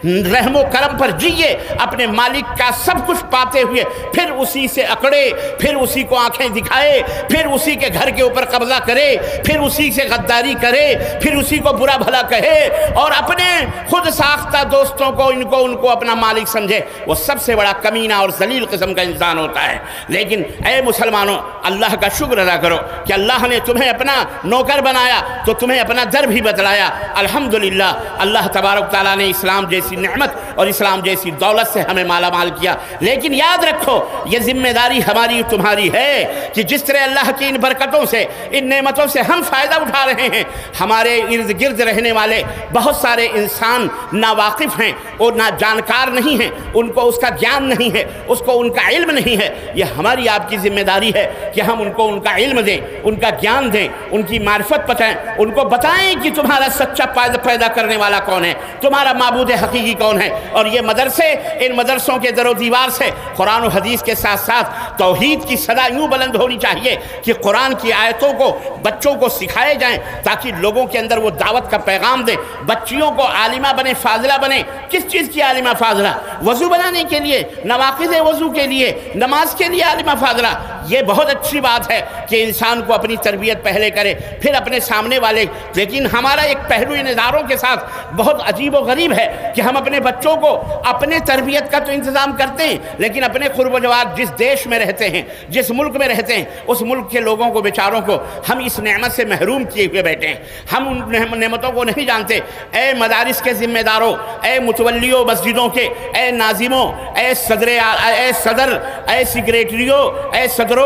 رحم و کرم پر جیے، اپنے مالک کا سب کچھ پاتے ہوئے پھر اسی سے اکڑے، پھر اسی کو آنکھیں دکھائے، پھر اسی کے گھر کے اوپر قبضہ کرے، پھر اسی سے غداری کرے، پھر اسی کو برا بھلا کہے اور اپنے خود ساختہ دوستوں کو ان کو اپنا مالک سمجھے، وہ سب سے بڑا کمینہ اور ذلیل قسم کا انسان ہوتا ہے۔ لیکن اے مسلمانوں، اللہ کا شکر ادا کرو کہ اللہ نے تمہیں اپنا نوکر بنایا تو تمہیں اپنا در بھی بتلایا۔ الحمدللہ، اللہ تبارک تعالیٰ نے اسلام جیسی نعمت اور اسلام جیسی دولت سے ہمیں مالا مال کیا، لیکن یاد رکھو یہ ذمہ داری ہماری تمہاری ہے کہ جس طرح اللہ کی ان برکتوں سے، ان نعمتوں سے ہم فائدہ اٹھا رہے ہیں، ہمارے ارد گرد رہنے والے بہت سارے انسان ناواقف ہیں اور نہ جانکار نہیں ہیں، ان کو اس کا گیان نہیں ہے، اس کو ان کا علم نہیں ہے۔ یہ ہماری آپ کی ذمہ داری ہے کہ ہم ان کو ان کا علم دیں، ان کا گیان دیں، ان کی معرفت بتائیں، ان کو بتائیں کہ تمہارا سچا پیدا کرنے والا کون ہے، تمہارا معبود حقیقی کون ہے۔ اور یہ مدرسے، ان مدرسوں کے در و دیوار سے قرآن و حدیث کے ساتھ ساتھ توحید کی صدا یوں بلند ہونی چاہیے کہ قرآن کی آیتوں کو بچوں کو سکھائے جائیں تاکہ لوگوں کے اندر وہ دعوت کا پیغام دیں، بچیوں کو عالمہ بنے، فاضلہ بنے۔ کس چیز کی عالمہ فاضلہ؟ وضو بنانے کے لیے، نواقض وضو کے لیے، نماز کے لیے عالمہ فاضلہ۔ یہ بہت اچھی بات ہے کہ انسان کو اپنی تربیت پہلے کرے پھر اپنے سامنے والے، لیکن ہمارا ایک پہلو ان اداروں کے ساتھ بہت عجیب و غریب ہے کہ ہم اپنے بچوں کو اپنے تربیت کا تو انتظام کرتے ہیں، لیکن اپنے قرب و جوار جس دیش میں رہتے ہیں، جس ملک میں رہتے ہیں، اس ملک کے لوگوں کو، بیچاروں کو ہم اس نعمت سے محروم کیے ہوئے بیٹھے ہیں، ہم ان نعمتوں کو نہیں جانتے۔ اے مدارس کے ذمہ داروں، اے متولیوں مسجدوں کے، اے ناظموں، اے صدر، اے سیکریٹریوں، اے صدروں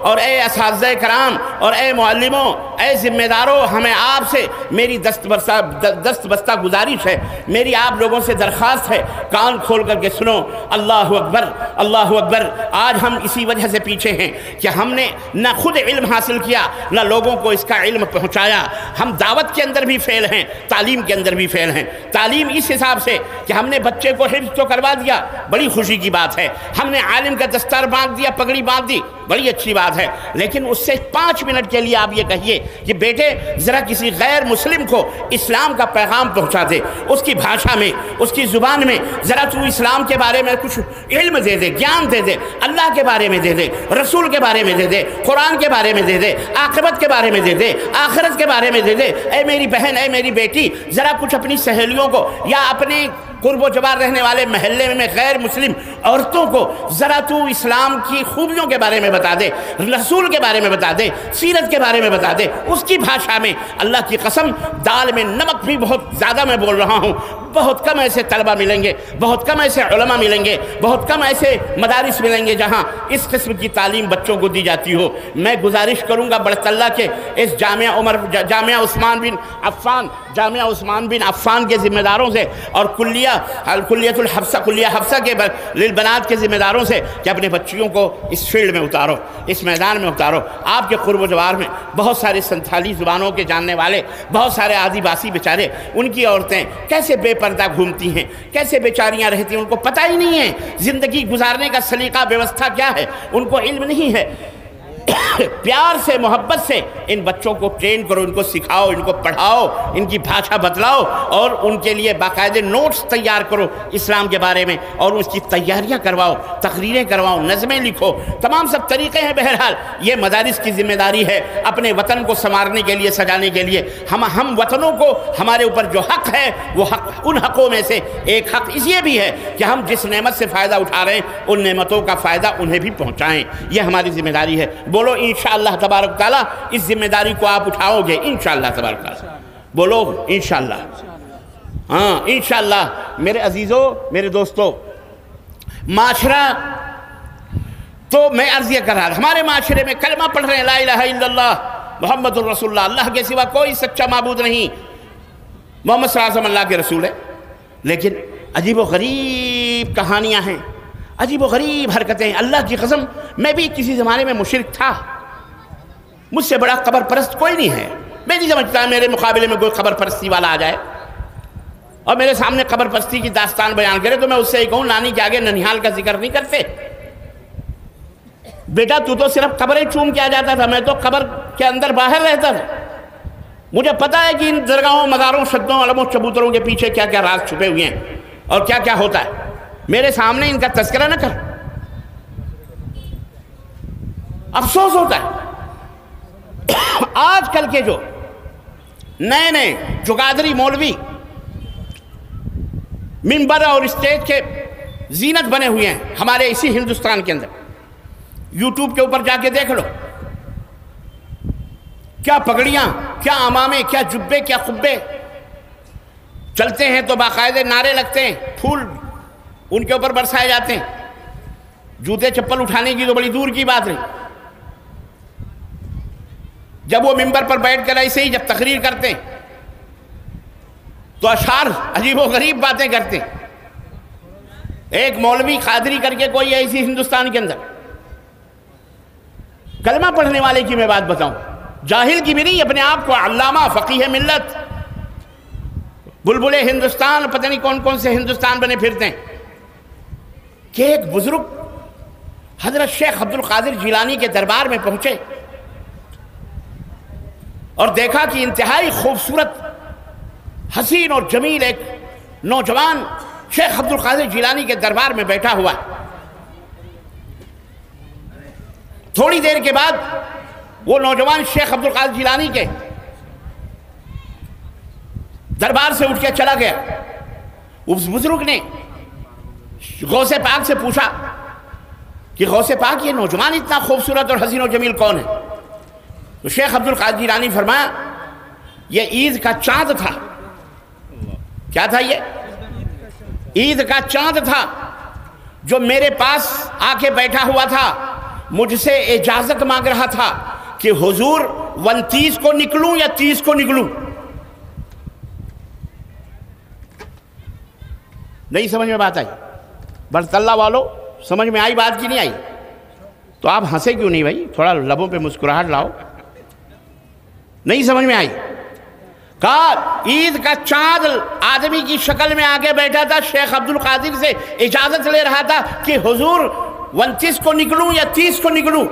اور اے اساتذہ کرام اور اے معلموں، اے ذمہ داروں، ہمیں آپ سے میری دست بستہ گزارش ہے، میری آپ لوگوں سے درخواست ہے، کان کھول کر کے سنو۔ اللہ اکبر، اللہ اکبر۔ آج ہم اسی وجہ سے پیچھے ہیں کہ ہم نے نہ خود علم حاصل کیا، نہ لوگوں کو اس کا علم پہنچایا۔ ہم دعوت کے اندر بھی فیل ہیں، تعلیم کے اندر بھی فیل ہیں۔ تعلیم اس حساب سے کہ ہم نے بچے کو حفظ تو کروا دیا، بڑی خوشی کی بات ہے، ہم نے عالم کا دستار باندھ دیا، پگڑی باندھ دی، بڑی اچھی بات ہے، لیکن اس سے 5 منٹ کے لیے آپ یہ کہیے کہ بیٹے ذرا کسی غیر مسلم کو اسلام کا پیغام پہنچا دے، اس کی بھاشا میں، اس کی زبان میں، ذرا تو اسلام کے بارے میں کچھ علم دے دے، گیان دے دے، اللہ کے بارے میں دے دے، رسول کے بارے میں دے دے، قرآن کے بارے میں دے دے، عاقبت کے بارے میں دے دے، آخرت کے بارے میں دے دے۔ اے میری بہن، اے میری بیٹی، ذرا کچھ اپنی سہیلیوں کو یا اپنے قرب و جوار رہنے والے محلے میں غیر مسلم عورتوں کو ذرا تو اسلام کی خوبیوں کے بارے میں بتا دے، رسول کے بارے میں بتا دے، سیرت کے بارے میں بتا دے، اس کی بھاشا میں۔ اللہ کی قسم دال میں نمک بھی بہت زیادہ میں بول رہا ہوں، بہت کم ایسے طلبہ ملیں گے، بہت کم ایسے علماء ملیں گے، بہت کم ایسے مدارس ملیں گے جہاں اس قسم کی تعلیم بچوں کو دی جاتی ہو۔ میں گزارش کروں گا بڑھتلہ کے اس جامعہ عثمان بن عفان کے ذمہ داروں سے اور کلیہ حفصہ کے للبنات کے ذمہ داروں سے کہ اپنے بچیوں کو اس فیلڈ میں اتارو، اس میدان میں اتارو۔ آپ کے قرب و جوار میں بہت سارے سنتھالی زبانوں کے جاننے والے، بہت سارے آدی باسی بیچارے، ان کی عورتیں کیسے بے پردہ گھومتی ہیں، کیسے بیچاریاں رہتی ہیں، ان کو پتہ ہی نہیں ہے زندگی گزارنے کا سلیقہ ویوستھا کیا ہے، ان کو علم نہیں ہے۔ پیار سے، محبت سے ان بچوں کو ٹرین کرو، ان کو سکھاؤ، ان کو پڑھاؤ، ان کی بھاشا بدلاؤ اور ان کے لیے باقاعدہ نوٹس تیار کرو اسلام کے بارے میں، اور اس کی تیاریاں کرواؤ، تقریریں کرواؤ، نظمیں لکھو، تمام سب طریقے ہیں۔ بہرحال یہ مدارس کی ذمہ داری ہے اپنے وطن کو سنوارنے کے لیے، سجانے کے لیے۔ ہم وطنوں کو ہمارے اوپر جو حق ہے وہ حق، ان حقوں میں سے ایک حق اس یہ بھی ہے کہ ہم جس نعمت سے فائدہ اٹھا رہے ہیں ان نعمتوں کا فائدہ انہیں بھی پہنچائیں، یہ ہماری ذمہ داری ہے۔ بولو انشاءاللہ تبارک تعالیٰ اس ذمہ داری کو آپ اٹھاؤ گے انشاءاللہ تبارک تعالیٰ، بولو انشاءاللہ۔ ہاں انشاءاللہ۔ میرے عزیزوں، میرے دوستوں، معاشرہ تو میں عرض یہ کر رہا تھا، ہمارے معاشرے میں کلمہ پڑھ رہے ہیں لا الہ الا اللہ محمد الرسول اللہ، اللہ کے سوا کوئی سچا معبود نہیں، محمد صلی اللہ علیہ وسلم اللہ کے رسول ہے، لیکن عجیب و غریب کہانیاں ہیں، عجیب و غریب حرکتیں ہیں۔ اللہ کی قسم میں بھی کسی زمانے میں مشرک تھا، مجھ سے بڑا قبر پرست کوئی نہیں ہے، میں نہیں سمجھتا میرے مقابلے میں کوئی قبر پرستی والا آ جائے اور میرے سامنے قبر پرستی کی داستان بیان کرے تو میں اس سے کہوں نانی کے آگے ننیحال کا ذکر نہیں کرتے، بیٹا تو صرف قبریں چوم کے آ جاتا تھا، میں تو قبر کے اندر باہر رہتا تھا، مجھے پتا ہے کہ ان درگاہوں، مزاروں، شدوں، علموں، چبوتروں کے پیچھے کیا کیا راز چھپے ہوئے ہیں اور کیا کیا ہوتا ہے، میرے سامنے ان کا تذکرہ نہ کر۔ افسوس ہوتا ہے آج کل کے جو نئے جگادری مولوی منبر اور اسٹیج کے زینت بنے ہوئے ہیں ہمارے اسی ہندوستان کے اندر، یوٹیوب کے اوپر جا کے دیکھ لو، کیا پگڑیاں، کیا امامے، کیا جبے، کیا قبے، چلتے ہیں تو باقاعدہ نعرے لگتے ہیں، پھول ان کے اوپر برسائے جاتے ہیں، جوتے چپل اٹھانے کی تو بڑی دور کی بات نہیں، جب وہ منبر پر بیٹھ کر ایسے ہی جب تقریر کرتے ہیں تو اشعار عجیب و غریب باتیں کرتے ہیں۔ ایک مولوی قادری کر کے کوئی ایسی ہندوستان کے اندر، کلمہ پڑھنے والے کی میں بات بتاؤں، جاہل کی بھی نہیں، اپنے آپ کو علامہ فقیہ ملت، بلبل ہندوستان، پتہ نہیں کون کون سے ہندوستان بنے پھرتے ہیں، کہ ایک بزرگ حضرت شیخ عبد القادر جیلانی کے دربار میں پہنچے اور دیکھا کہ انتہائی خوبصورت، حسین اور جمیل ایک نوجوان شیخ عبد القادر جیلانی کے دربار میں بیٹھا ہوا۔ تھوڑی دیر کے بعد وہ نوجوان شیخ عبد القادر جیلانی کے دربار سے اٹھ کے چلا گیا۔ اس بزرگ نے غوث پاک سے پوچھا کہ غوث پاک یہ نوجوان اتنا خوبصورت اور حسین و جمیل کون ہے؟ تو شیخ عبد القادر جیلانی فرمایا یہ عید کا چاند تھا۔ کیا تھا یہ؟ عید کا چاند تھا جو میرے پاس آ کے بیٹھا ہوا تھا، مجھ سے اجازت مانگ رہا تھا کہ حضور 29 کو نکلوں یا 30 کو نکلوں۔ نہیں سمجھ میں بات آئی؟ برطلہ والو سمجھ میں آئی بات کی نہیں آئی؟ تو آپ ہنسے کیوں نہیں بھائی؟ تھوڑا لبوں پہ مسکراہٹ لاؤ۔ نہیں سمجھ میں آئی؟ کہا عید کا چاند آدمی کی شکل میں آگے بیٹھا تھا، شیخ عبد القادر سے اجازت لے رہا تھا کہ حضور 29 کو نکلوں یا 30 کو نکلوں۔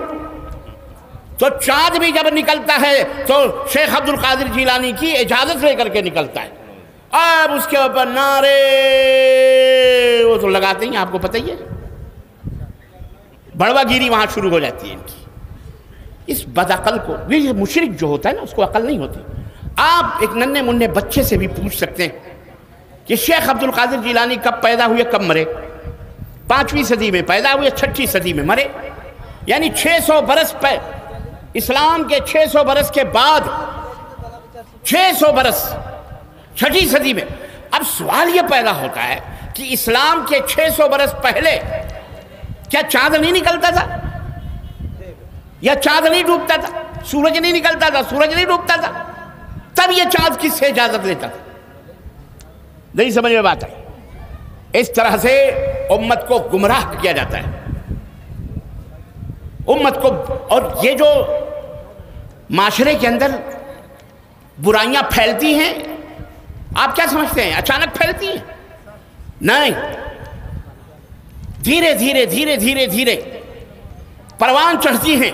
تو چاند بھی جب نکلتا ہے تو شیخ عبد القادر جیلانی کی اجازت لے کر کے نکلتا ہے۔ اب اس کے اوپر نعرے وہ تو لگاتے ہیں، آپ کو پتہ ہی ہے، بڑوا گیری وہاں شروع ہو جاتی ہے ان کی۔ اس بدعقل کو، یہ مشرک جو ہوتا ہے نا اس کو عقل نہیں ہوتی۔ آپ ایک ننھے منھے بچے سے بھی پوچھ سکتے ہیں کہ شیخ عبد القادر جیلانی کب پیدا ہوئے کب مرے؟ 5ویں صدی میں پیدا ہوئے، 6ٹھی صدی میں مرے، یعنی 600 برس پہ اسلام کے 600 برس کے بعد 600 برس 6ٹھی صدی میں۔ اب سوال یہ پیدا ہوتا ہے کہ اسلام کے 600 برس پہلے کیا چاند نہیں نکلتا تھا؟ یا چاند نہیں ڈوبتا تھا؟ سورج نہیں نکلتا تھا، سورج نہیں ڈوبتا تھا؟ تب یہ چاند کس سے اجازت لیتا تھا؟ نہیں سمجھ میں بات ہے۔ اس طرح سے امت کو گمراہ کیا جاتا ہے، امت کو۔ اور یہ جو معاشرے کے اندر برائیاں پھیلتی ہیں، آپ کیا سمجھتے ہیں اچانک پھیلتی ہیں؟ نہیں، دھیرے دھیرے دھیرے دھیرے دھیرے پروان چڑھتی ہیں،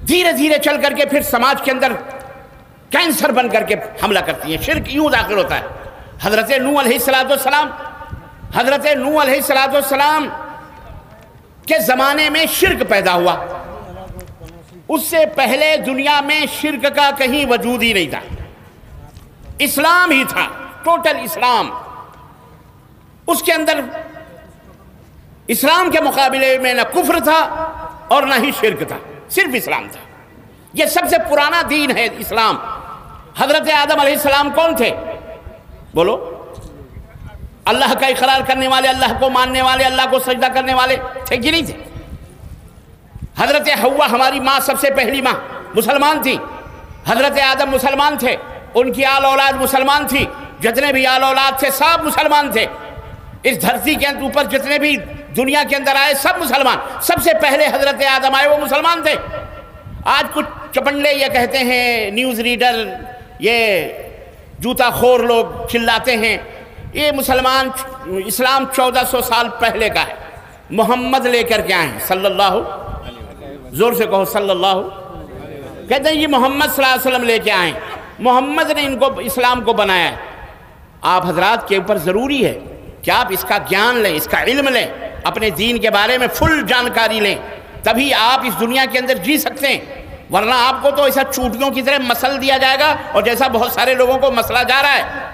دھیرے دھیرے چل کر کے پھر سماج کے اندر کینسر بن کر کے حملہ کرتی ہیں۔ شرک یوں داخل ہوتا ہے۔ حضرت نوح علیہ السلام کے زمانے میں شرک پیدا ہوا، اس سے پہلے دنیا میں شرک کا کہیں وجود ہی نہیں تھا، اسلام ہی تھا، ٹوٹل اسلام۔ اس کے اندر اسلام کے مقابلے میں نہ کفر تھا اور نہ ہی شرک تھا، صرف اسلام تھا۔ یہ سب سے پرانا دین ہے اسلام۔ حضرت آدم علیہ السلام کون تھے؟ بولو، اللہ کا اقرار کرنے والے، اللہ کو ماننے والے، اللہ کو سجدہ کرنے والے تھے کہ نہیں تھے؟ حضرت حوا ہماری ماں، سب سے پہلی ماں، مسلمان تھی۔ حضرت آدم مسلمان تھے، ان کی آل اولاد مسلمان تھی، جتنے بھی آل اولاد تھے سب مسلمان تھے۔ اس دھرتی کے اوپر جتنے بھی دنیا کے اندر آئے سب مسلمان، سب سے پہلے حضرت آدم آئے وہ مسلمان تھے۔ آج کچھ چپنڈے یہ کہتے ہیں، نیوز ریڈر، یہ جوتا خور لوگ چلاتے ہیں یہ مسلمان، اسلام 1400 سال پہلے کا ہے، محمد لے کر کے آئے ہیں صلی اللہ، زور سے کہو صلی اللہ، کہتے ہیں یہ محمد صلی اللہ علیہ وسلم لے کے آئے ہیں، محمد نے ان کو اسلام کو بنایا ہے۔ آپ حضرات کے اوپر ضروری ہے کہ آپ اس کا گیان لیں، اس کا علم لیں، اپنے دین کے بارے میں فل جانکاری لیں، تبھی آپ اس دنیا کے اندر جی سکتے ہیں، ورنہ آپ کو تو ایسا چوٹیوں کی طرح مسل دیا جائے گا، اور جیسا بہت سارے لوگوں کو مسلا جا رہا ہے۔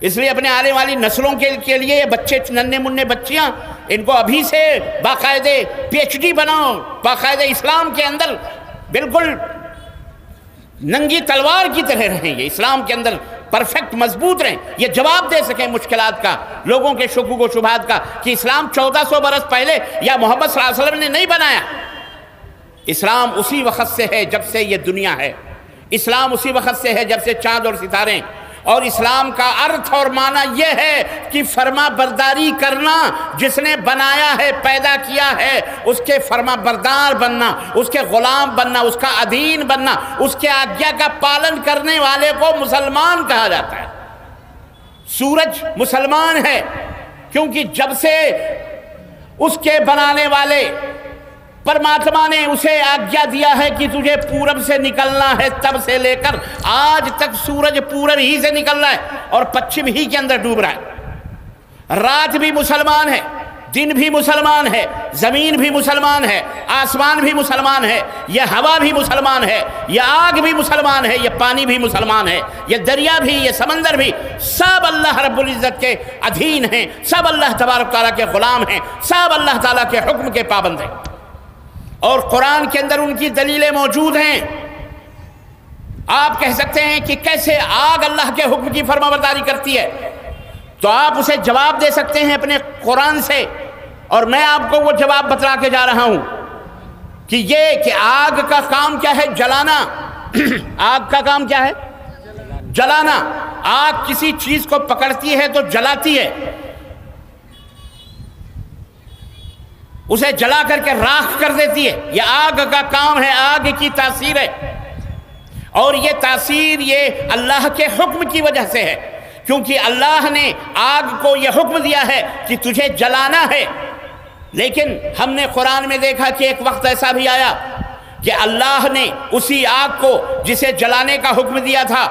اس لیے اپنے آنے والی نسلوں کے لیے یہ بچے، ننھے منھے بچیاں، ان کو ابھی سے باقاعدہ PhD بناؤ، باقاعدہ اسلام کے اندر بالکل ننگی تلوار کی طرح رہیں، یہ اسلام کے اندر پرفیکٹ مضبوط رہیں، یہ جواب دے سکیں مشکلات کا، لوگوں کے شکوک و شبہات کا، کہ اسلام 1400 برس پہلے یا محمد صلی اللہ علیہ وسلم نے نہیں بنایا۔ اسلام اسی وقت سے ہے جب سے یہ دنیا ہے، اسلام اسی وقت سے ہے جب سے چاند اور ستارے، اور اسلام کا ارتھ اور معنی یہ ہے کہ فرما برداری کرنا، جس نے بنایا ہے، پیدا کیا ہے، اس کے فرما بردار بننا، اس کے غلام بننا، اس کا ادھین بننا، اس کے آگیا کا پالن کرنے والے کو مسلمان کہا جاتا ہے۔ سورج مسلمان ہے کیونکہ جب سے اس کے بنانے والے پرماتما نے اسے آگیا دیا ہے کہ تجھے پورب سے نکلنا ہے، تب سے لے کر آج تک سورج پورب ہی سے نکل رہا ہے اور پچھم ہی کے اندر ڈوب رہا ہے۔ رات بھی مسلمان ہے، دن بھی مسلمان ہے، زمین بھی مسلمان ہے، آسمان بھی مسلمان ہے، یہ ہوا بھی مسلمان ہے، یہ آگ بھی مسلمان ہے، یہ پانی بھی مسلمان ہے، یہ دریا بھی، یہ سمندر بھی، سب اللہ رب العزت کے ادھین ہیں، سب اللہ تبارک تعالیٰ کے غلام ہیں، سب اللہ تعالیٰ کے حکم کے پابند ہیں، اور قرآن کے اندر ان کی دلیلیں موجود ہیں۔ آپ کہہ سکتے ہیں کہ کیسے آگ اللہ کے حکم کی فرما برداری کرتی ہے، تو آپ اسے جواب دے سکتے ہیں اپنے قرآن سے، اور میں آپ کو وہ جواب بتلا کے جا رہا ہوں کہ یہ کہ آگ کا کام کیا ہے؟ جلانا۔ آگ کا کام کیا ہے؟ جلانا۔ آگ کسی چیز کو پکڑتی ہے تو جلاتی ہے، اسے جلا کر کے راکھ کر دیتی ہے، یہ آگ کا کام ہے، آگ کی تاثیر ہے، اور یہ تاثیر یہ اللہ کے حکم کی وجہ سے ہے، کیونکہ اللہ نے آگ کو یہ حکم دیا ہے کہ تجھے جلانا ہے۔ لیکن ہم نے قرآن میں دیکھا کہ ایک وقت ایسا بھی آیا کہ اللہ نے اسی آگ کو جسے جلانے کا حکم دیا تھا،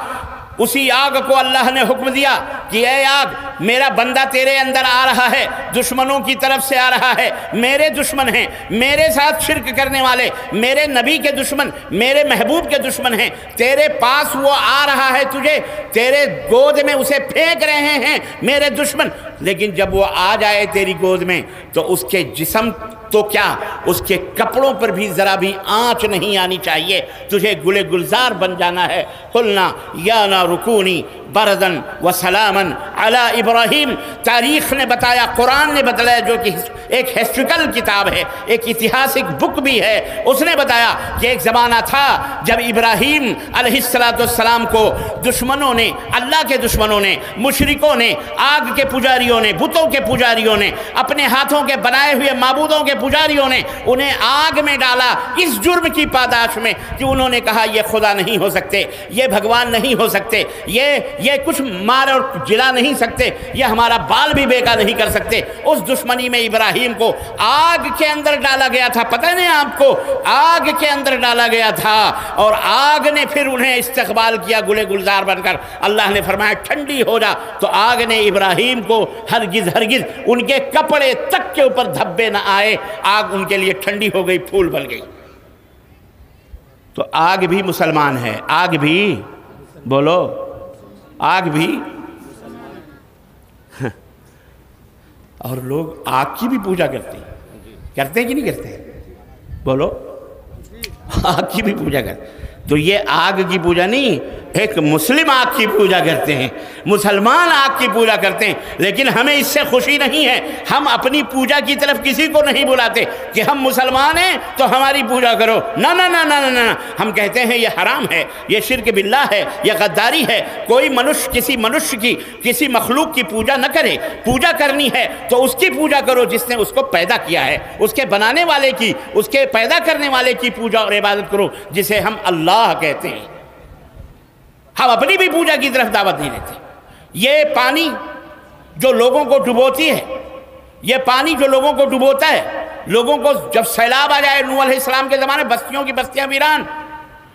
اسی آگ کو اللہ نے حکم دیا کہ اے آگ میرا بندہ تیرے اندر آ رہا ہے، دشمنوں کی طرف سے آ رہا ہے، میرے دشمن ہیں، میرے ساتھ شرک کرنے والے، میرے نبی کے دشمن، میرے محبوب کے دشمن ہیں، تیرے پاس وہ آ رہا ہے، تجھے تیرے گود میں اسے پھینک رہے ہیں میرے دشمن، لیکن جب وہ آ جائے تیری گود میں تو اس کے جسم تو کیا اس کے کپڑوں پر بھی ذرا بھی آنچ نہیں آنی چاہیے، تجھے گلے گلزار بن جانا ہے۔ قلنا یا نار کونی بردن و سلامن علی ابراہیم۔ تاریخ نے بتایا، قرآن نے بتایا، جو کہ ایک ہسٹریکل کتاب ہے، ایک اتہاسک بک بھی ہے، اس نے بتایا کہ ایک زمانہ تھا جب ابراہیم علیہ السلام کو دشمنوں نے، اللہ کے دشمنوں نے، مشرکوں نے، آگ کے پجاریوں نے، بتوں کے پجاریوں نے، اپنے ہاتھوں کے بنائے ہوئے معبودوں کے پجاریوں نے انہیں آگ میں ڈالا اس جرم کی پاداش میں کہ انہوں نے کہا یہ خدا نہیں ہو سکتے، یہ بھگوان نہیں ہو سکتے، یہ کچھ مار اور جلا نہیں سکتے، یہ ہمارا بال بھی بیکا نہیں کر سکتے۔ اس دشمنی میں ابراہیم کو آگ کے اندر ڈالا گیا تھا، پتہ نہیں آپ کو، آگ کے اندر ڈالا گیا تھا، اور آگ نے پھر انہیں استقبال کیا گلے گلزار بن کر۔ اللہ نے فرمایا ٹھنڈی ہو جا، تو آگ نے ابراہیم کو ہرگز ان کے کپڑے تک کے اوپر دھبے نہ آئے، آگ ان کے لیے ٹھنڈی ہو گئی، پھول بن گئی۔ تو آگ بھی مسلمان ہے، آگ بھی، بولو، آگ بھی، اور لوگ آگ کی بھی پوجا کرتے ہیں کہ نہیں کرتے؟ بولو، آگ کی بھی پوجا کرتے ہیں۔ تو یہ آگ کی پوجا نہیں، ایک مسلم آگ کی پوجا کرتے ہیں، مسلمان آگ کی پوجا کرتے ہیں، لیکن ہمیں اس سے خوشی نہیں ہے، ہم اپنی پوجا کی طرف کسی کو نہیں بلاتے کہ ہم مسلمان ہیں تو ہماری پوجا کرو، نہ نہ نہ نہ نہ، ہم کہتے ہیں یہ حرام ہے، یہ شرک باللہ ہے، یہ غداری ہے، کوئی کسی منشیہ کی، کسی مخلوق کی پوجا نہ کرے، پوجا کرنی ہے تو اس کی پوجا کرو جس نے اس کو پیدا کیا ہے، اس کے بنانے والے کی، اس کے پیدا کرنے والے کی پوجا اور عبادت کرو جسے ہم اللہ کہتے ہیں۔ ہم اپنی بھی پوجا کی طرف دعوت نہیں دیتے۔ یہ پانی جو لوگوں کو ڈبوتی ہے، یہ پانی جو لوگوں کو ڈبوتا ہے، لوگوں کو جب سیلاب آ جائے، نوح علیہ السلام کے زمانے بستیوں کی بستیاں ویران،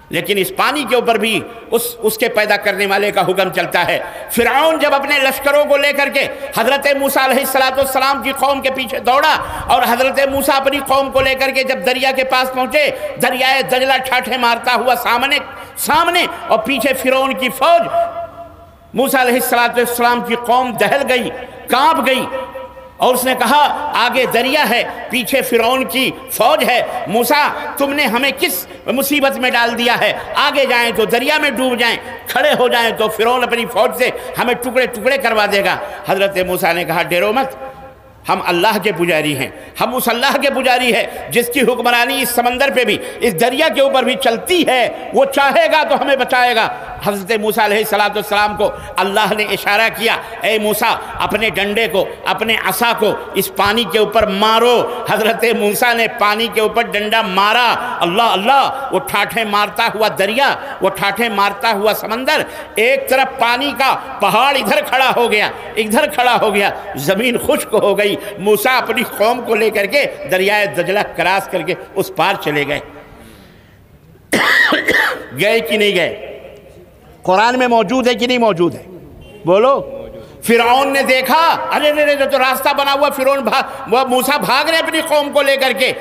لیکن اس پانی کے اوپر بھی اس کے پیدا کرنے والے کا حکم چلتا ہے۔ فرعون جب اپنے لشکروں کو لے کر کے حضرت موسیٰ علیہ السلام کی قوم کے پیچھے دوڑا، اور حضرت موسیٰ اپنی قوم کو لے کر کے جب دریا کے پاس پہنچے، دریائے دجلہ ٹھاٹھے مارتا ہوا سامنے اور پیچھے فرعون کی فوج، موسیٰ علیہ السلام کی قوم دہل گئی، کانپ گئی، اور اس نے کہا آگے دریا ہے، پیچھے فرعون کی فوج ہے، موسیٰ تم نے ہمیں کس مصیبت میں ڈال دیا ہے، آگے جائیں تو دریا میں ڈوب جائیں، کھڑے ہو جائیں تو فرعون اپنی فوج سے ہمیں ٹکڑے ٹکڑے کروا دے گا۔ حضرت موسیٰ نے کہا ڈرو مت، ہم اللہ کے پجاری ہیں، ہم اس اللہ کے پجاری ہیں جس کی حکمرانی اس سمندر پہ بھی، اس دریا کے اوپر بھی چلتی ہے، وہ چاہے گا تو ہمیں بچائے گا۔ حضرت موسیٰ علیہ السلام کو اللہ نے اشارہ کیا، اے موسیٰ اپنے ڈنڈے کو، اپنے عصا کو اس پانی کے اوپر مارو۔ حضرت موسیٰ نے پانی کے اوپر ڈنڈا مارا، اللہ اللہ، وہ ٹھاٹھے مارتا ہوا دریا، وہ ٹھاٹھے مارتا ہوا سمندر، ایک طرف پانی کا پہاڑ ادھر کھڑا ہو گیا، ادھر کھڑا ہو گیا، زمین خشک ہو گئی۔ موسیٰ اپنی قوم کو لے کر کے دریائے دجلہ کراس کر کے اس پار چلے گئے۔ گئے کہ نہیں گئے؟ قرآن میں موجود ہے کہ نہیں موجود ہے؟ بولو۔ فرعون نے دیکھا، ارے تو راستہ بنا ہوا، موسیٰ بھاگ رہے اپنی قوم کو لے کر کے،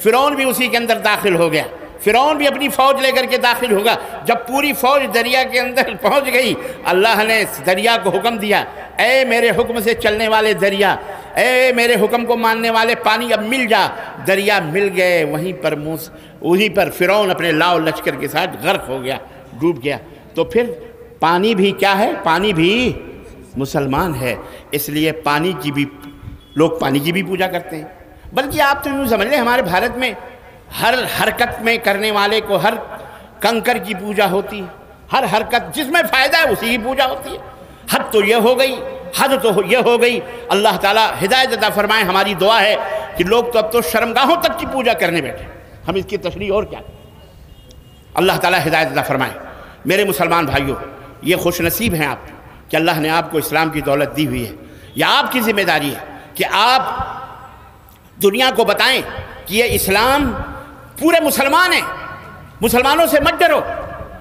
فرعون بھی اسی کے اندر داخل ہو گیا، فرعون بھی اپنی فوج لے کر کے داخل ہوگا۔ جب پوری فوج دریا کے اندر پہنچ گئی، اللہ نے دریا کو حکم دیا، اے میرے حکم سے چلنے والے دریا، اے میرے حکم کو ماننے والے پانی اب مل جا۔ دریا مل گئے، وہیں پر فرعون اپنے لاؤ لشکر کے ساتھ غرق ہو گیا، ڈوب گیا۔ تو پھر پانی بھی کیا ہے؟ پانی بھی مسلمان ہے، اس لیے لوگ پانی کی بھی پوجا کرتے ہیں۔ بلکہ آپ تو یوں سمجھ لیں ہمارے بھارت میں ہر حرکت میں کرنے والے کو ہر کنکر کی پوجا ہوتی ہے، ہر حرکت جس میں فائدہ ہے اسی کی پوجا ہوتی ہے۔ حد تو یہ ہو گئی، حد تو یہ ہو گئی۔ اللہ تعالیٰ ہدایت عطا فرمائے۔ ہماری دعا ہے کہ لوگ تو اب تو شرمگاہوں تک کی پوجا کرنے بیٹھے، ہم اس کی تشریح اور کیا کریں؟ اللہ تعالیٰ ہدایت عطا فرمائے۔ میرے مسلمان بھائیوں، یہ خوش نصیب ہیں آپ کہ اللہ نے آپ کو اسلام کی دولت دی ہوئی ہے۔ یہ آپ کی ذمہ داری ہے کہ آپ دنیا کو بتائیں کہ یہ اسلام پورے مسلمان ہیں، مسلمانوں سے مت ڈرو،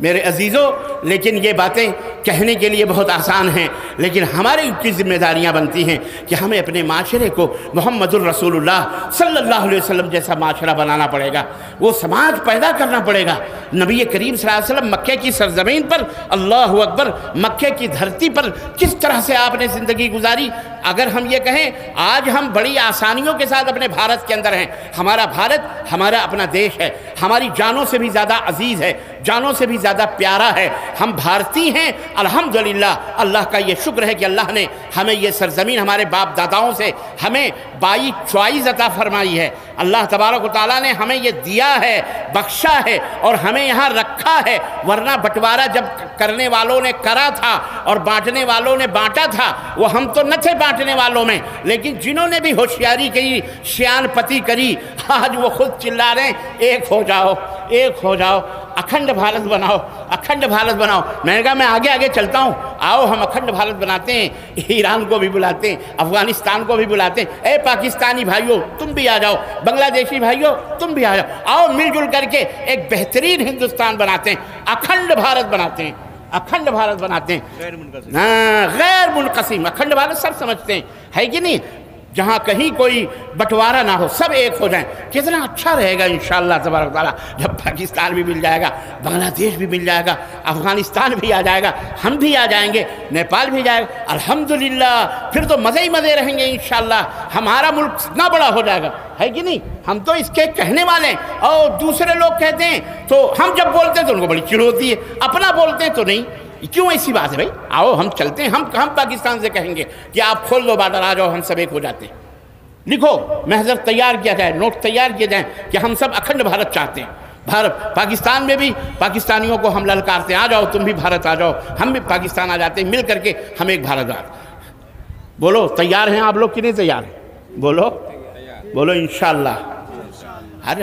میرے عزیزوں، لیکن یہ باتیں کہنے کے لیے بہت آسان ہیں، لیکن ہمارے کی ذمہ داریاں بنتی ہیں کہ ہمیں اپنے معاشرے کو محمد الرسول اللہ صلی اللہ علیہ وسلم جیسا معاشرہ بنانا پڑے گا، وہ سماج پیدا کرنا پڑے گا۔ نبی کریم صلی اللہ علیہ وسلم مکے کی سرزمین پر، اللہ اکبر، مکے کی دھرتی پر کس طرح سے آپ نے زندگی گزاری۔ اگر ہم یہ کہیں آج ہم بڑی آسانیوں کے ساتھ اپنے بھارت کے اندر ہیں، ہمارا بھارت ہمارا اپنا دیش ہے، ہماری جانوں سے بھی زیادہ عزیز ہے، جانوں سے بھی زیادہ پیارا ہے، ہم بھارتی ہیں الحمدللہ۔ اللہ کا یہ شکر ہے کہ اللہ نے ہمیں یہ سرزمین ہمارے باپ داداؤں سے ہمیں بائی چوائس عطا فرمائی ہے۔ اللہ تبارک و تعالیٰ نے ہمیں یہ دیا ہے، بخشا ہے اور ہمیں یہاں رکھا ہے، ورنہ بٹوارہ جب کرنے والوں نے کرا تھا اور بانٹنے والوں نے بانٹا تھا، وہ ہم تو نہ تھے بانٹنے والوں میں، لیکن جنہوں نے بھی ہوشیاری کی، شیان پتی کری، آج وہ خود چلا رہے ہیں ایک ہو جاؤ، ایک ہو جاؤ، اکھنڈ بھارت بناؤ، اکھنڈ بھارت بناؤ۔ میں نے کہا میں آگے آگے چلتا ہوں، آؤ ہم اکھنڈ بھارت بناتے ہیں، ایران کو بھی بلاتے ہیں، افغانستان کو بھی بلاتے ہیں، اے پاکستانی بھائیوں تم بھی آ جاؤ، بنگلہ دیشی بھائیوں تم بھی آ جاؤ، آؤ مل جل کر کے ایک بہترین ہندوستان بناتے ہیں، اکھنڈ بھارت بناتے ہیں، اکھنڈ بھارت بناتے ہیں، غیر منقسم۔ اکھنڈ بھارت سب سمجھتے ہیں، ہے کہ نہیں؟ جہاں کہیں کوئی بٹوارہ نہ ہو، سب ایک ہو جائیں، کتنا اچھا رہے گا انشاءاللہ تبارک تعالیٰ۔ جب پاکستان بھی مل جائے گا، بنگلہ دیش بھی مل جائے گا، افغانستان بھی آ جائے گا، ہم بھی آ جائیں گے، نیپال بھی جائے گا، الحمدللہ پھر تو مزے ہی مزے رہیں گے انشاءاللہ۔ ہمارا ملک اتنا بڑا ہو جائے گا، ہے کہ نہیں؟ ہم تو اس کے کہنے والے ہیں، اور دوسرے لوگ کہتے ہیں تو ہم جب بولتے ہیں تو ان کو بڑی چڑ ہوتی ہے، اپنا بولتے ہیں تو نہیں۔ کیوں ایسی بات ہے بھائی؟ آؤ ہم چلتے ہیں، ہم پاکستان سے کہیں گے کہ آپ کھول دو بارڈر، آ جاؤ، ہم سب ایک ہو جاتے ہیں۔ لکھو، محضر تیار کیا جائے، نوٹ تیار کیے جائیں کہ ہم سب اکھنڈ بھارت چاہتے ہیں۔ پاکستان میں بھی پاکستانیوں کو ہم للکارتے ہیں، آ جاؤ تم بھی بھارت آ جاؤ، ہم بھی پاکستان آ جاتے ہیں، مل کر کے ہم ایک بھارت آ۔ بولو تیار ہیں آپ لوگ کہ نہیں تیار ہیں؟ بولو بولو انشاءاللہ۔